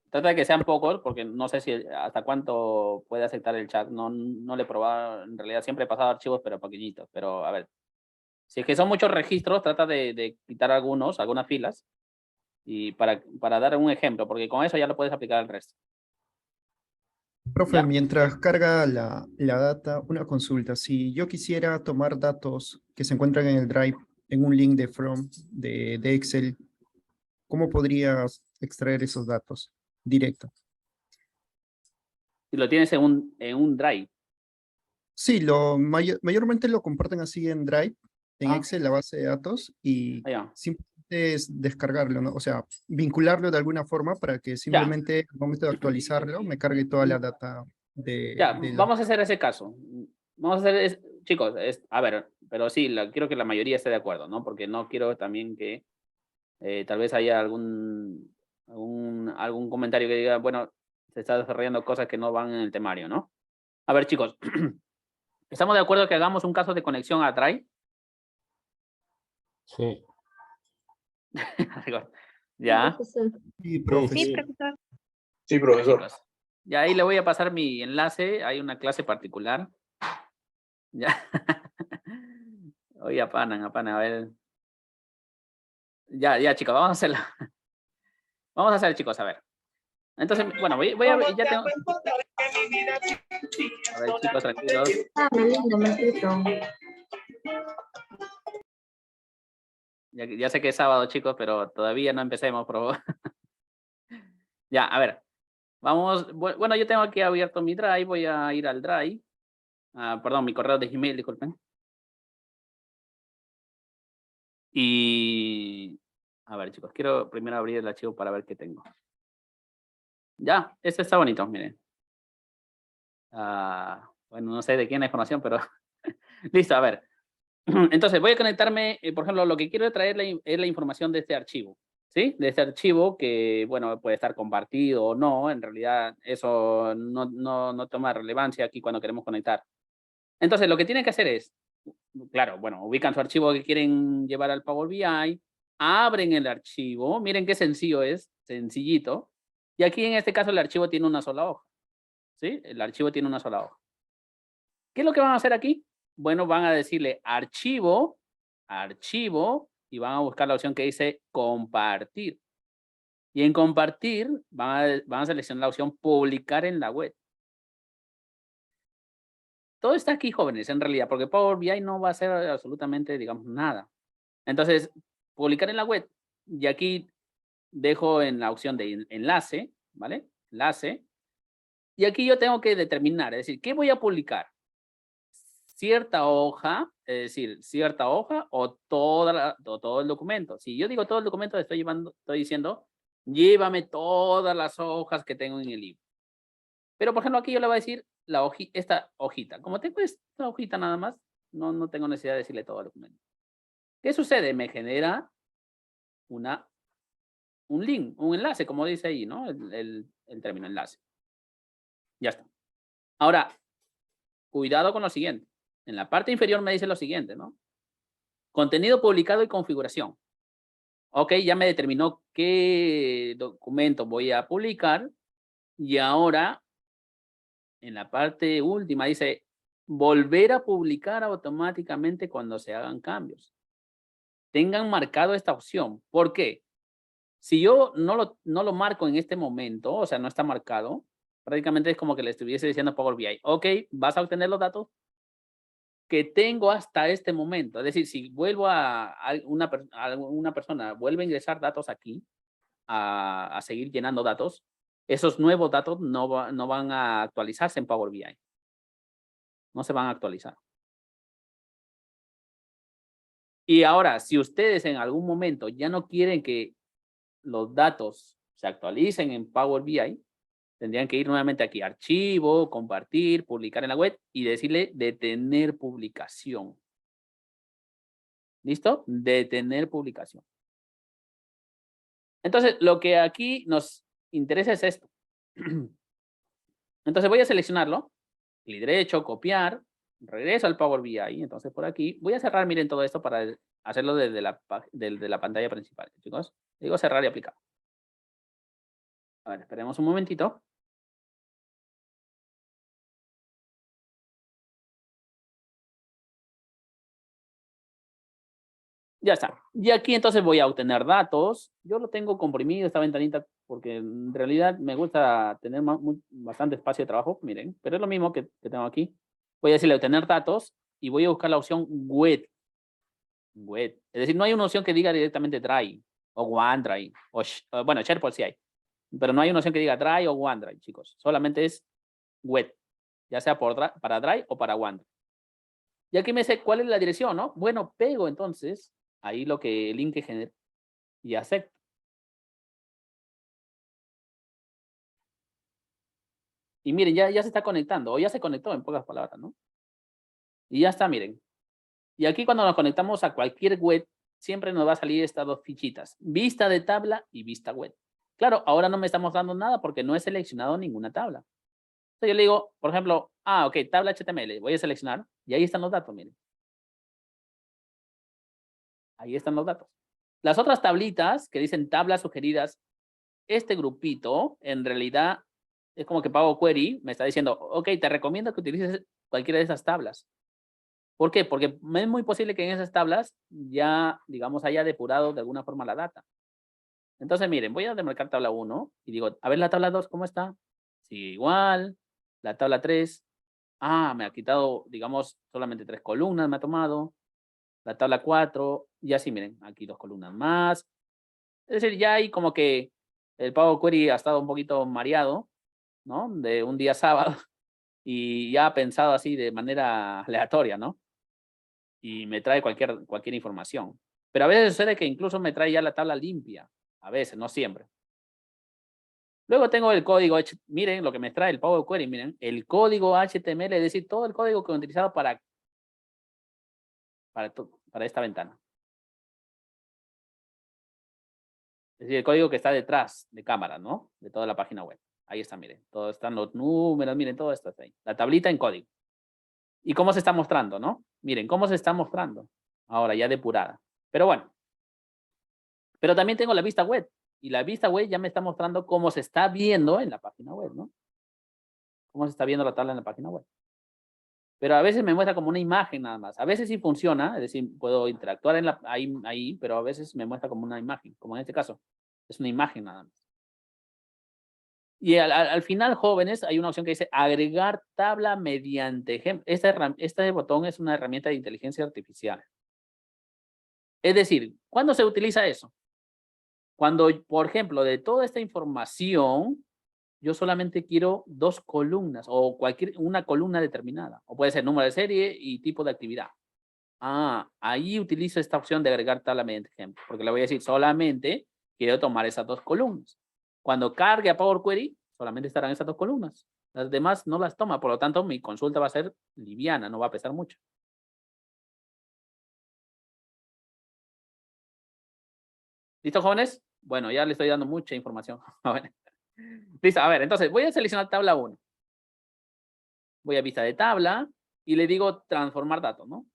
Trata de que sean pocos, porque no sé si hasta cuánto puede aceptar el chat. No le he probado, en realidad siempre he pasado archivos, pero pequeñitos. Pero a ver, si es que son muchos registros, trata de quitar algunas filas, y para dar un ejemplo, porque con eso ya lo puedes aplicar al resto. Profe, ¿Ya? mientras carga la data, una consulta. Si yo quisiera tomar datos que se encuentran en el Drive en un link de From de Excel, ¿cómo podrías extraer esos datos directo? Si lo tienes en un drive. Sí, mayormente lo comparten así en Drive, en Ah, Excel, la base de datos, y ya. simplemente es descargarlo, ¿no? O sea, vincularlo de alguna forma para que Ya. simplemente al momento de actualizarlo me cargue toda la data Ya, de la... vamos a hacer ese caso. Vamos a hacer, chicos, a ver, pero sí, quiero que la mayoría esté de acuerdo, ¿no? Porque no quiero también que tal vez haya algún comentario que diga, bueno, se está desarrollando cosas que no van en el temario, ¿no? A ver, chicos, ¿estamos de acuerdo que hagamos un caso de conexión a Drive? Sí, Ya, Sí, sí, profe, Sí, sí. sí. profesor. Sí, profesor. chicos. Ya ahí le voy a pasar mi enlace, hay una clase particular. Ya. Oye, apanan, a ver. Ya, chicos, vamos a hacerlo. Vamos a hacer, chicos, a ver. Entonces, bueno, voy a ya tengo. A ver, chicos, tranquilos. Ah, muy lindo, maestro. Ya sé que es sábado, chicos, pero todavía no empecemos, por favor. Ya, a ver. Vamos. Bueno, yo tengo aquí abierto mi Drive. Voy a ir al Drive. Perdón, mi correo de Gmail, disculpen. Y. A ver, chicos, quiero primero abrir el archivo para ver qué tengo. Ya, este está bonito, miren. Bueno, no sé de quién es la información, pero listo, a ver. Entonces, voy a conectarme, por ejemplo, lo que quiero traer es la información de este archivo, ¿sí? De este archivo que, bueno, puede estar compartido o no, en realidad eso no toma relevancia aquí cuando queremos conectar. Entonces, lo que tienen que hacer es, claro, bueno, ubican su archivo que quieren llevar al Power BI, abren el archivo, miren qué sencillo es, sencillito, y aquí en este caso el archivo tiene una sola hoja, ¿sí? El archivo tiene una sola hoja. ¿Qué es lo que van a hacer aquí? Bueno, van a decirle archivo, archivo, y van a buscar la opción que dice compartir. Y en compartir van a seleccionar la opción publicar en la web. Todo está aquí, jóvenes, en realidad, porque Power BI no va a hacer absolutamente, digamos, nada. Entonces, publicar en la web, y aquí dejo en la opción de enlace, ¿vale? Enlace. Y aquí yo tengo que determinar, es decir, ¿qué voy a publicar? Cierta hoja, es decir, cierta hoja o todo el documento. Si yo digo todo el documento, estoy diciendo, llévame todas las hojas que tengo en el libro. Pero, por ejemplo, aquí yo le voy a decir esta hojita. Como tengo esta hojita nada más, no tengo necesidad de decirle todo el documento. ¿Qué sucede? Me genera un link, un enlace, como dice ahí, ¿no? El término enlace. Ya está. Ahora, cuidado con lo siguiente. En la parte inferior me dice lo siguiente, ¿no? Contenido publicado y configuración. Ok, ya me determinó qué documento voy a publicar y ahora en la parte última dice volver a publicar automáticamente cuando se hagan cambios. Tengan marcado esta opción. ¿Por qué? Si yo no lo marco en este momento, o sea, no está marcado, prácticamente es como que le estuviese diciendo a Power BI, ok, vas a obtener los datos que tengo hasta este momento. Es decir, si vuelvo a una persona, vuelve a ingresar datos aquí, a seguir llenando datos, esos nuevos datos no van a actualizarse en Power BI. No se van a actualizar. Y ahora, si ustedes en algún momento ya no quieren que los datos se actualicen en Power BI, tendrían que ir nuevamente aquí, archivo, compartir, publicar en la web y decirle detener publicación. ¿Listo? Detener publicación. Entonces, lo que aquí nos interesa es esto. Entonces voy a seleccionarlo, clic derecho, copiar, regreso al Power BI. Entonces por aquí voy a cerrar, miren todo esto para hacerlo desde la pantalla principal, chicos. Digo cerrar y aplicar. A ver, esperemos un momentito. Ya está. Y aquí entonces voy a obtener datos. Yo lo tengo comprimido esta ventanita porque en realidad me gusta tener bastante espacio de trabajo. Miren, pero es lo mismo que tengo aquí. Voy a decirle obtener datos y voy a buscar la opción web. Web. Es decir, no hay una opción que diga directamente Drive o OneDrive. Bueno, SharePoint sí hay. Pero no hay una opción que diga Drive o OneDrive, chicos. Solamente es web. Ya sea para Drive o para OneDrive. Y aquí me dice cuál es la dirección, ¿no? Bueno, pego entonces ahí lo que el link que genera y acepto. Y miren, ya se está conectando, o ya se conectó en pocas palabras, ¿no? Y ya está, miren. Y aquí cuando nos conectamos a cualquier web, siempre nos va a salir estas dos fichitas. Vista de tabla y vista web. Claro, ahora no me está mostrando nada porque no he seleccionado ninguna tabla. Entonces yo le digo, por ejemplo, ok, tabla HTML. Voy a seleccionar y ahí están los datos, miren. Ahí están los datos. Las otras tablitas que dicen tablas sugeridas, este grupito en realidad es como que Power Query me está diciendo, ok, te recomiendo que utilices cualquiera de esas tablas. ¿Por qué? Porque es muy posible que en esas tablas ya, digamos, haya depurado de alguna forma la data. Entonces, miren, voy a demarcar tabla 1 y digo, a ver la tabla 2, ¿cómo está? Sí, igual. La tabla 3, me ha quitado, digamos, solamente 3 columnas me ha tomado. La tabla 4, y así, miren, aquí 2 columnas más. Es decir, ya hay como que el Power Query ha estado un poquito mareado, ¿no? De un día sábado y ya ha pensado así de manera aleatoria, ¿no? Y me trae cualquier información. Pero a veces sucede que incluso me trae ya la tabla limpia. A veces, no siempre. Luego tengo el código, miren lo que me trae el Power Query, miren, el código HTML, es decir, todo el código que he utilizado para esta ventana. Es decir, el código que está detrás de cámara, ¿no? De toda la página web. Ahí está, miren. Todos están los números, miren, todo esto está ahí. La tablita en código. ¿Y cómo se está mostrando, no? Miren, cómo se está mostrando. Ahora ya depurada. Pero bueno. Pero también tengo la vista web. Y la vista web ya me está mostrando cómo se está viendo en la página web, ¿no? Cómo se está viendo la tabla en la página web. Pero a veces me muestra como una imagen nada más. A veces sí funciona, es decir, puedo interactuar ahí, pero a veces me muestra como una imagen, como en este caso. Es una imagen nada más. Y al final, jóvenes, hay una opción que dice agregar tabla mediante ejemplo. Este botón es una herramienta de inteligencia artificial. Es decir, ¿cuándo se utiliza eso? Cuando, por ejemplo, de toda esta información, yo solamente quiero 2 columnas o una columna determinada. O puede ser número de serie y tipo de actividad. Ahí utilizo esta opción de agregar tabla mediante ejemplo. Porque le voy a decir, solamente quiero tomar esas 2 columnas. Cuando cargue a Power Query, solamente estarán esas 2 columnas. Las demás no las toma. Por lo tanto, mi consulta va a ser liviana, no va a pesar mucho. ¿Listo, jóvenes? Bueno, ya le estoy dando mucha información. Listo, a ver, entonces voy a seleccionar tabla 1. Voy a vista de tabla y le digo transformar datos, ¿no?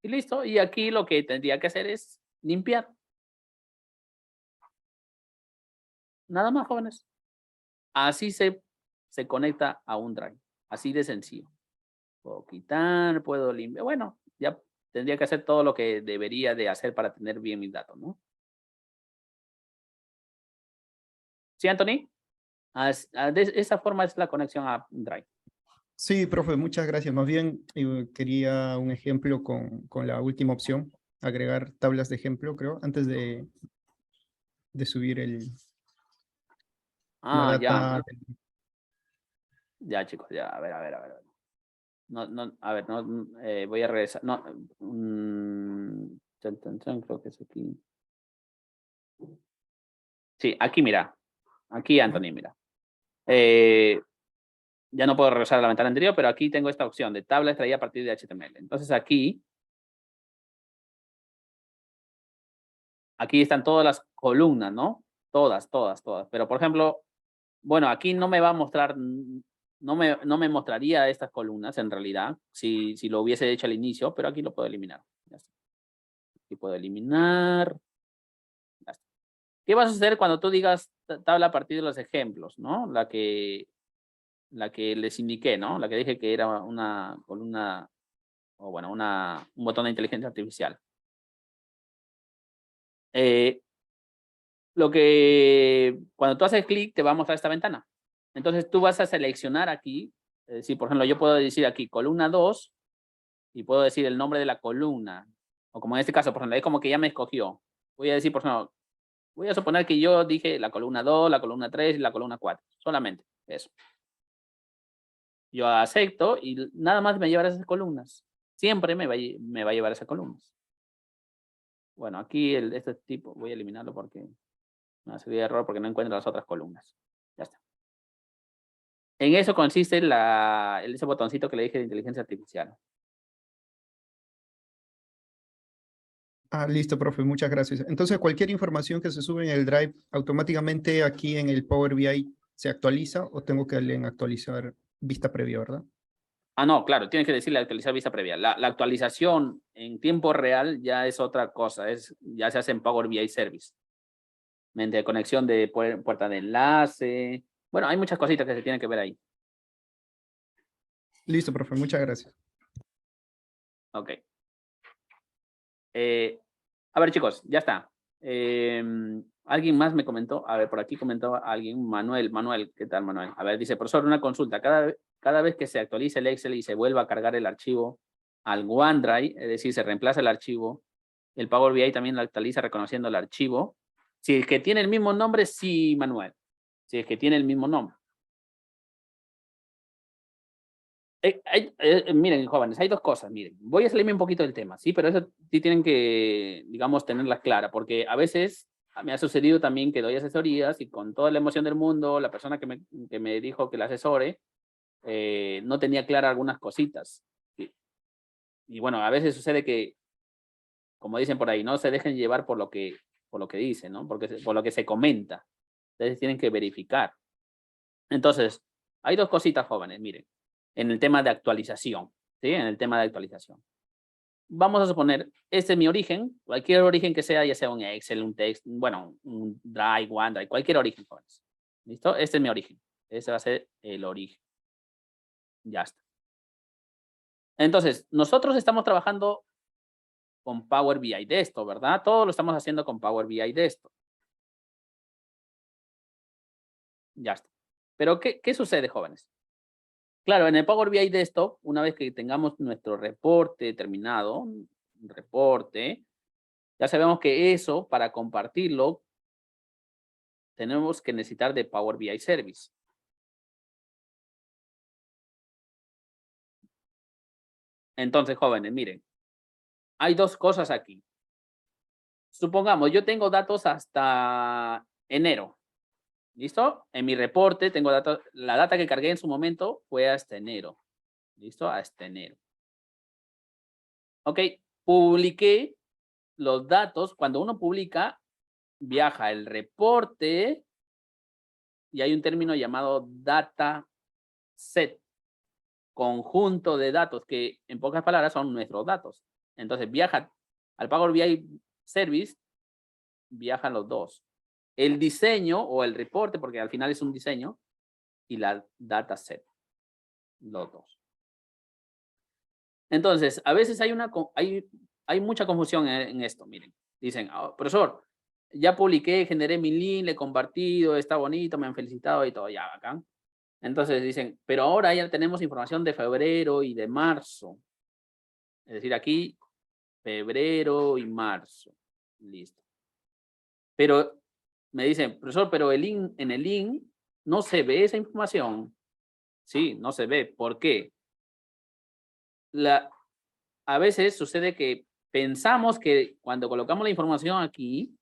Y listo. Y aquí lo que tendría que hacer es limpiar. Nada más, jóvenes. Así se conecta a un Drive. Así de sencillo. Puedo quitar, puedo limpiar. Bueno, ya tendría que hacer todo lo que debería de hacer para tener bien mis datos, ¿no? ¿Sí, Anthony? De esa forma es la conexión a Drive. Sí, profe, muchas gracias. Más bien quería un ejemplo con la última opción, agregar tablas de ejemplo, creo, antes de subir la Ya. data. Ya, chicos, ya. A ver. No, a ver, no, voy a regresar. No, creo que es aquí. Sí, aquí mira. Aquí, Anthony, mira. Ya no puedo regresar a la ventana anterior, pero aquí tengo esta opción de tabla extraída a partir de HTML. Entonces aquí están todas las columnas, ¿no? Todas. Pero, por ejemplo, bueno, aquí no me va a mostrar, no me mostraría estas columnas en realidad, si lo hubiese hecho al inicio, pero aquí lo puedo eliminar. Ya está. Aquí puedo eliminar. Ya está. ¿Qué va a suceder cuando tú digas tabla a partir de los ejemplos, ¿no? La que les indiqué, ¿no? La que dije que era una columna o bueno, un botón de inteligencia artificial. Cuando tú haces clic, te va a mostrar esta ventana. Entonces tú vas a seleccionar aquí, es decir, por ejemplo, yo puedo decir aquí columna 2 y puedo decir el nombre de la columna. O como en este caso, por ejemplo, es como que ya me escogió. Voy a decir, por ejemplo, voy a suponer que yo dije la columna 2, la columna 3 y la columna 4. Solamente eso. Yo acepto y nada más me llevará esas columnas. Siempre me va a llevar esas columnas. Bueno, aquí este tipo voy a eliminarlo porque no sería error porque no encuentro las otras columnas. Ya está. En eso consiste ese botoncito que le dije de inteligencia artificial. Ah, listo, profe, muchas gracias. Entonces, cualquier información que se sube en el Drive, automáticamente aquí en el Power BI se actualiza o tengo que darle en actualizar vista previa, ¿verdad? Ah, no, claro, tienes que decirle actualizar vista previa. La actualización en tiempo real ya es otra cosa, ya se hace en Power BI Service. Mediante conexión de puerta de enlace. Bueno, hay muchas cositas que se tienen que ver ahí. Listo, profe, muchas gracias. Ok. A ver, chicos, ya está. ¿Alguien más me comentó? A ver, por aquí comentó alguien, Manuel, ¿qué tal, Manuel? A ver, dice, profesor, una consulta. Cada vez que se actualice el Excel y se vuelva a cargar el archivo al OneDrive, es decir, se reemplaza el archivo, el Power BI también lo actualiza reconociendo el archivo. Si es que tiene el mismo nombre, sí, Manuel. Si es que tiene el mismo nombre. Miren, jóvenes, hay dos cosas, miren. Voy a salirme un poquito del tema, ¿sí? Pero eso sí tienen que, digamos, tenerlas claras, porque a veces me ha sucedido también que doy asesorías y con toda la emoción del mundo, la persona que me dijo que la asesore no tenía claras algunas cositas. Y bueno, a veces sucede que, como dicen por ahí, no se dejen llevar por lo que dicen, ¿no? Por lo que se comenta. Entonces tienen que verificar. Entonces, hay dos cositas, jóvenes, miren, en el tema de actualización, ¿sí? En el tema de actualización. Vamos a suponer, este es mi origen, cualquier origen que sea, ya sea un Excel, un text, bueno, un Drive, OneDrive, cualquier origen, jóvenes. ¿Listo? Este es mi origen. Ese va a ser el origen. Ya está. Entonces, nosotros estamos trabajando con Power BI de esto, ¿verdad? Todo lo estamos haciendo con Power BI de esto. Ya está. Pero, ¿qué sucede, jóvenes? Claro, en el Power BI Desktop, una vez que tengamos nuestro reporte terminado, un reporte, ya sabemos que eso, para compartirlo, tenemos que necesitar de Power BI Service. Entonces, jóvenes, miren, hay dos cosas aquí. Supongamos, yo tengo datos hasta enero. ¿Listo? En mi reporte tengo datos, la data que cargué en su momento fue hasta enero. ¿Listo? Hasta enero. Ok, publiqué los datos. Cuando uno publica, viaja el reporte y hay un término llamado data set, conjunto de datos que en pocas palabras son nuestros datos. Entonces viaja al Power BI Service, viajan los dos. El diseño o el reporte, porque al final es un diseño, y la data set, los dos. Entonces, a veces hay mucha confusión en esto, miren. Dicen, oh, profesor, ya publiqué, generé mi link, le he compartido, está bonito, me han felicitado y todo, ya, bacán. Entonces dicen, pero ahora ya tenemos información de febrero y de marzo. Es decir, aquí, febrero y marzo. Listo. Pero me dicen, profesor, pero en el link no se ve esa información. Sí, no se ve. ¿Por qué? A veces sucede que pensamos que cuando colocamos la información aquí,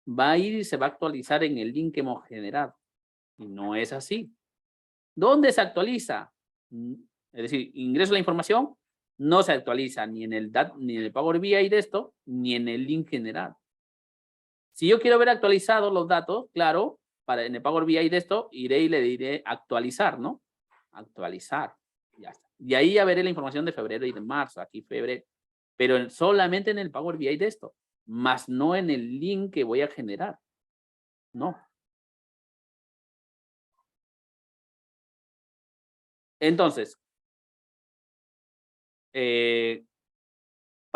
va a ir y se va a actualizar en el link que hemos generado. Y no es así. ¿Dónde se actualiza? Es decir, ingreso la información, no se actualiza ni en el Power BI de esto, ni en el link generado. Si yo quiero ver actualizados los datos, claro, en el Power BI de esto, iré y le diré actualizar, ¿no? Actualizar. Ya está. Y ahí ya veré la información de febrero y de marzo, aquí febrero. Pero solamente en el Power BI de esto, más no en el link que voy a generar. No. Entonces,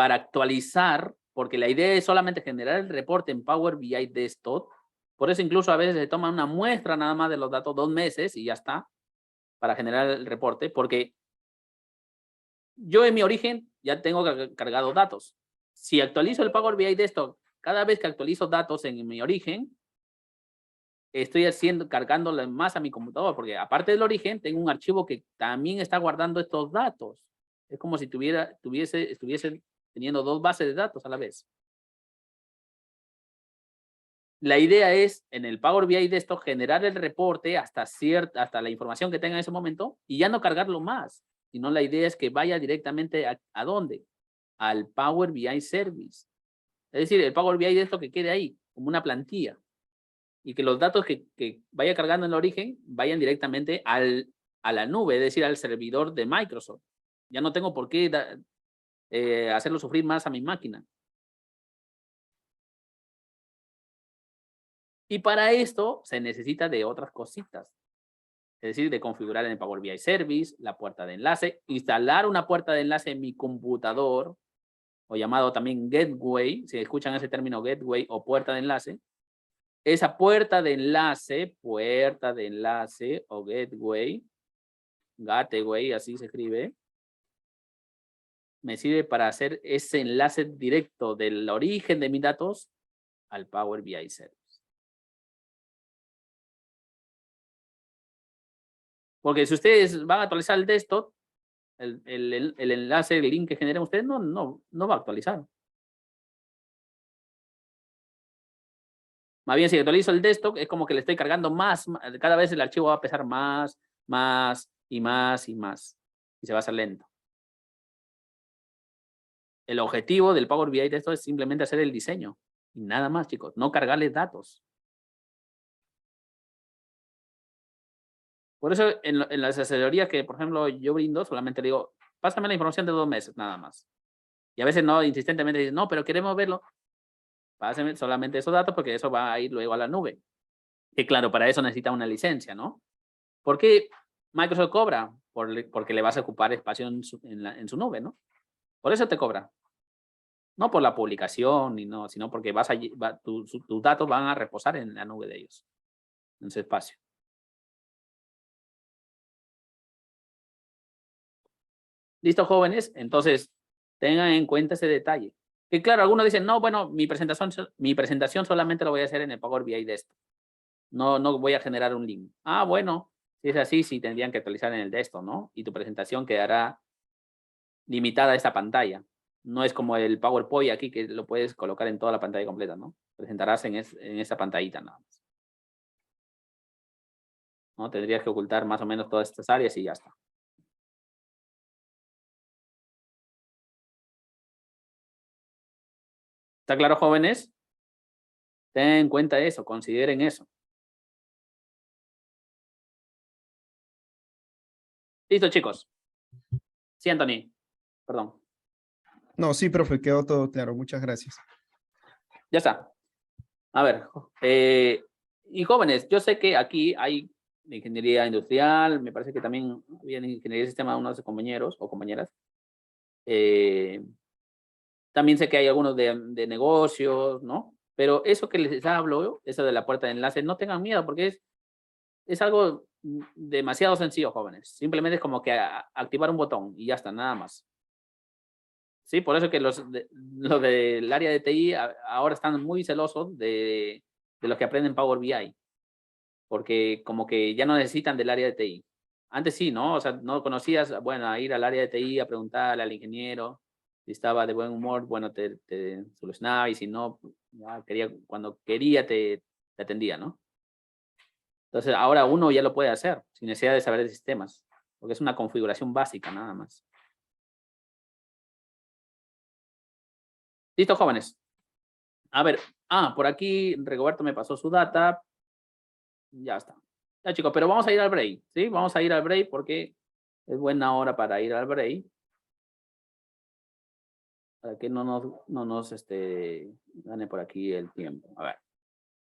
para actualizar, porque la idea es solamente generar el reporte en Power BI Desktop. Por eso incluso a veces se toma una muestra nada más de los datos 2 meses y ya está, para generar el reporte, porque yo en mi origen ya tengo cargados datos. Si actualizo el Power BI Desktop, cada vez que actualizo datos en mi origen, estoy cargándole más a mi computador, porque aparte del origen, tengo un archivo que también está guardando estos datos. Es como si estuviese teniendo 2 bases de datos a la vez. La idea es, en el Power BI de esto, generar el reporte hasta la información que tenga en ese momento y ya no cargarlo más, sino la idea es que vaya directamente ¿a dónde? Al Power BI Service. Es decir, el Power BI de esto que quede ahí, como una plantilla. Y que los datos que vaya cargando en el origen vayan directamente a la nube, es decir, al servidor de Microsoft. Ya no tengo por qué hacerlo sufrir más a mi máquina. Y para esto se necesita de otras cositas. Es decir, de configurar en el Power BI Service, la puerta de enlace, instalar una puerta de enlace en mi computador, o llamado también gateway, si escuchan ese término gateway o puerta de enlace. Esa puerta de enlace o gateway, así se escribe, me sirve para hacer ese enlace directo del origen de mis datos al Power BI Service. Porque si ustedes van a actualizar el desktop, el enlace, el link que generen ustedes no va a actualizar. Más bien, si actualizo el desktop, es como que le estoy cargando más, cada vez el archivo va a pesar más y más. Y se va a hacer lento. El objetivo del Power BI de esto es simplemente hacer el diseño. Y nada más, chicos, no cargarles datos. Por eso, en las asesorías que, por ejemplo, yo brindo, solamente le digo, pásame la información de 2 meses, nada más. Y a veces no, insistentemente dicen, no, pero queremos verlo. Pásame solamente esos datos porque eso va a ir luego a la nube. Que claro, para eso necesita una licencia, ¿no? ¿Por qué Microsoft cobra? Porque le vas a ocupar espacio en su nube, ¿no? Por eso te cobra. No por la publicación, sino porque tus datos van a reposar en la nube de ellos, en ese espacio. ¿Listo, jóvenes? Entonces, tengan en cuenta ese detalle. Que claro, algunos dicen, no, bueno, mi presentación solamente lo voy a hacer en el Power BI Desktop. No voy a generar un link. Ah, bueno, si es así, sí tendrían que actualizar en el desktop, ¿no? Y tu presentación quedará limitada a esta pantalla. No es como el PowerPoint aquí que lo puedes colocar en toda la pantalla completa, ¿no? Presentarás en esa pantallita nada más. ¿No? Tendrías que ocultar más o menos todas estas áreas y ya está. ¿Está claro, jóvenes? Ten en cuenta eso, consideren eso. Listo, chicos. Sí, Anthony. Perdón. No, sí, profe, quedó todo claro. Muchas gracias. Ya está. A ver. Y jóvenes, yo sé que aquí hay de ingeniería industrial, me parece que también había en ingeniería de sistema unos compañeros o compañeras. También sé que hay algunos de negocios, ¿no? Pero eso que les hablo, eso de la puerta de enlace, no tengan miedo porque es algo demasiado sencillo, jóvenes. Simplemente es como que activar un botón y ya está, nada más. Sí, por eso que los del área de TI ahora están muy celosos de los que aprenden Power BI. Porque como que ya no necesitan del área de TI. Antes sí, ¿no? O sea, no conocías, bueno, a ir al área de TI a preguntarle al ingeniero si estaba de buen humor, bueno, te solucionaba y si no, ya cuando quería te atendía, ¿no? Entonces ahora uno ya lo puede hacer sin necesidad de saber de sistemas, porque es una configuración básica nada más. ¿Listo, jóvenes? A ver, por aquí Rigoberto me pasó su data. Ya está. Ya, chicos, pero vamos a ir al break, ¿sí? Vamos a ir al break porque es buena hora para ir al break. Para que no nos gane por aquí el tiempo. A ver.